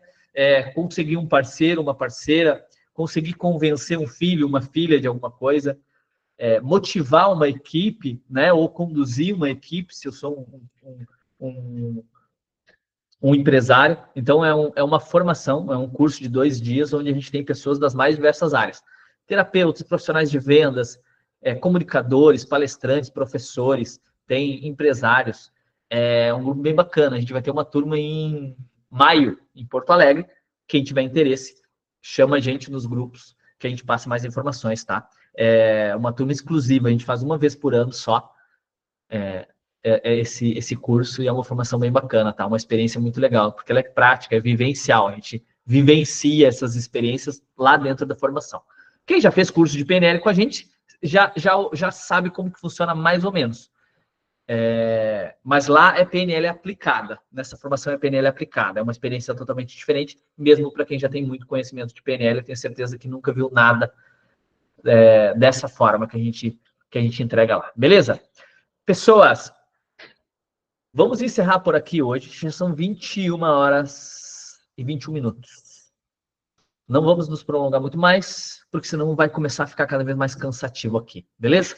conseguir um parceiro, uma parceira, conseguir convencer um filho, uma filha de alguma coisa, motivar uma equipe, né, ou conduzir uma equipe, se eu sou um empresário. Então, é uma formação, é um curso de 2 dias, onde a gente tem pessoas das mais diversas áreas. Terapeutas, profissionais de vendas, comunicadores, palestrantes, professores, tem empresários. É um grupo bem bacana. A gente vai ter uma turma em maio, em Porto Alegre. Quem tiver interesse, chama a gente nos grupos, que a gente passa mais informações, tá? É uma turma exclusiva, a gente faz uma vez por ano só esse curso, e é uma formação bem bacana, tá? Uma experiência muito legal, porque ela é prática, é vivencial. A gente vivencia essas experiências lá dentro da formação. Quem já fez curso de PNL com a gente já sabe como que funciona mais ou menos. Mas lá é PNL aplicada. Nessa formação é PNL aplicada. É uma experiência totalmente diferente, mesmo para quem já tem muito conhecimento de PNL. Eu tenho certeza que nunca viu nada dessa forma que a gente entrega lá. Beleza? Pessoas, vamos encerrar por aqui hoje. Já são 21h21. Não vamos nos prolongar muito mais, porque senão vai começar a ficar cada vez mais cansativo aqui, beleza?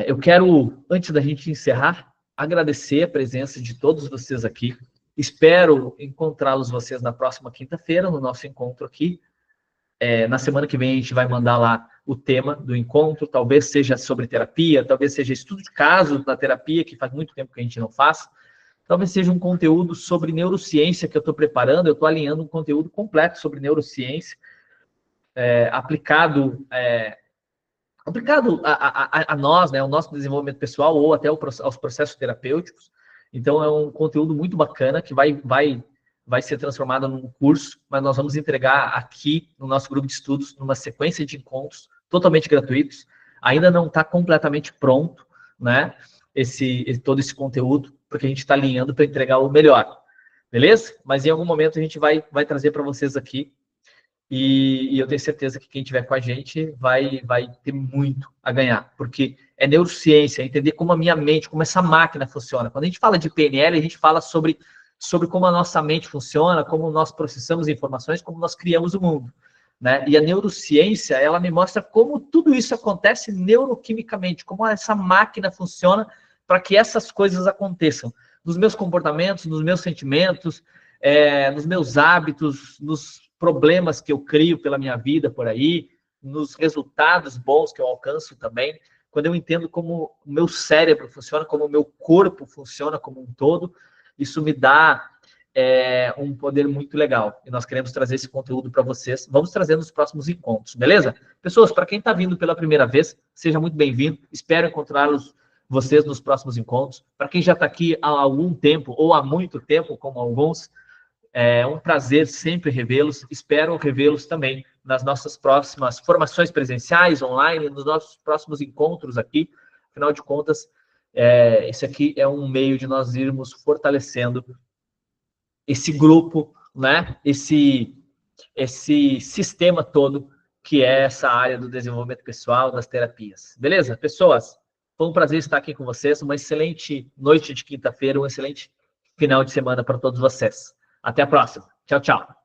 Eu quero, antes da gente encerrar, agradecer a presença de todos vocês aqui. Espero encontrá-los vocês na próxima quinta-feira, no nosso encontro aqui. Na semana que vem a gente vai mandar lá o tema do encontro, talvez seja sobre terapia, talvez seja estudo de casos da terapia, que faz muito tempo que a gente não faz. Talvez seja um conteúdo sobre neurociência que eu estou preparando. Eu estou alinhando um conteúdo completo sobre neurociência, aplicado a nós, né, ao nosso desenvolvimento pessoal ou até aos processos terapêuticos. Então, é um conteúdo muito bacana que vai ser transformado num curso, mas nós vamos entregar aqui no nosso grupo de estudos, numa sequência de encontros totalmente gratuitos. Ainda não está completamente pronto, né? Todo esse conteúdo, porque a gente está alinhando para entregar o melhor, beleza? Mas em algum momento a gente vai trazer para vocês aqui. E eu tenho certeza que quem estiver com a gente vai ter muito a ganhar, porque é neurociência, entender como a minha mente, como essa máquina funciona. Quando a gente fala de PNL, a gente fala sobre como a nossa mente funciona, como nós processamos informações, como nós criamos o mundo, né? E a neurociência, ela me mostra como tudo isso acontece neuroquimicamente, como essa máquina funciona para que essas coisas aconteçam. Nos meus comportamentos, nos meus sentimentos, nos meus hábitos, nos problemas que eu crio pela minha vida por aí, nos resultados bons que eu alcanço também. Quando eu entendo como o meu cérebro funciona, como o meu corpo funciona como um todo, isso me dá um poder muito legal. E nós queremos trazer esse conteúdo para vocês. Vamos trazer nos próximos encontros, beleza? Pessoas, para quem está vindo pela primeira vez, seja muito bem-vindo. Espero encontrá-los vocês nos próximos encontros. Para quem já está aqui há algum tempo ou há muito tempo, como alguns, é um prazer sempre revê-los. Espero revê-los também nas nossas próximas formações presenciais, online, nos nossos próximos encontros aqui. Afinal de contas, esse aqui é um meio de nós irmos fortalecendo esse grupo, né? Esse sistema todo que é essa área do desenvolvimento pessoal, das terapias. Beleza? Pessoas, foi um prazer estar aqui com vocês. Uma excelente noite de quinta-feira, um excelente final de semana para todos vocês. Até a próxima. Tchau, tchau.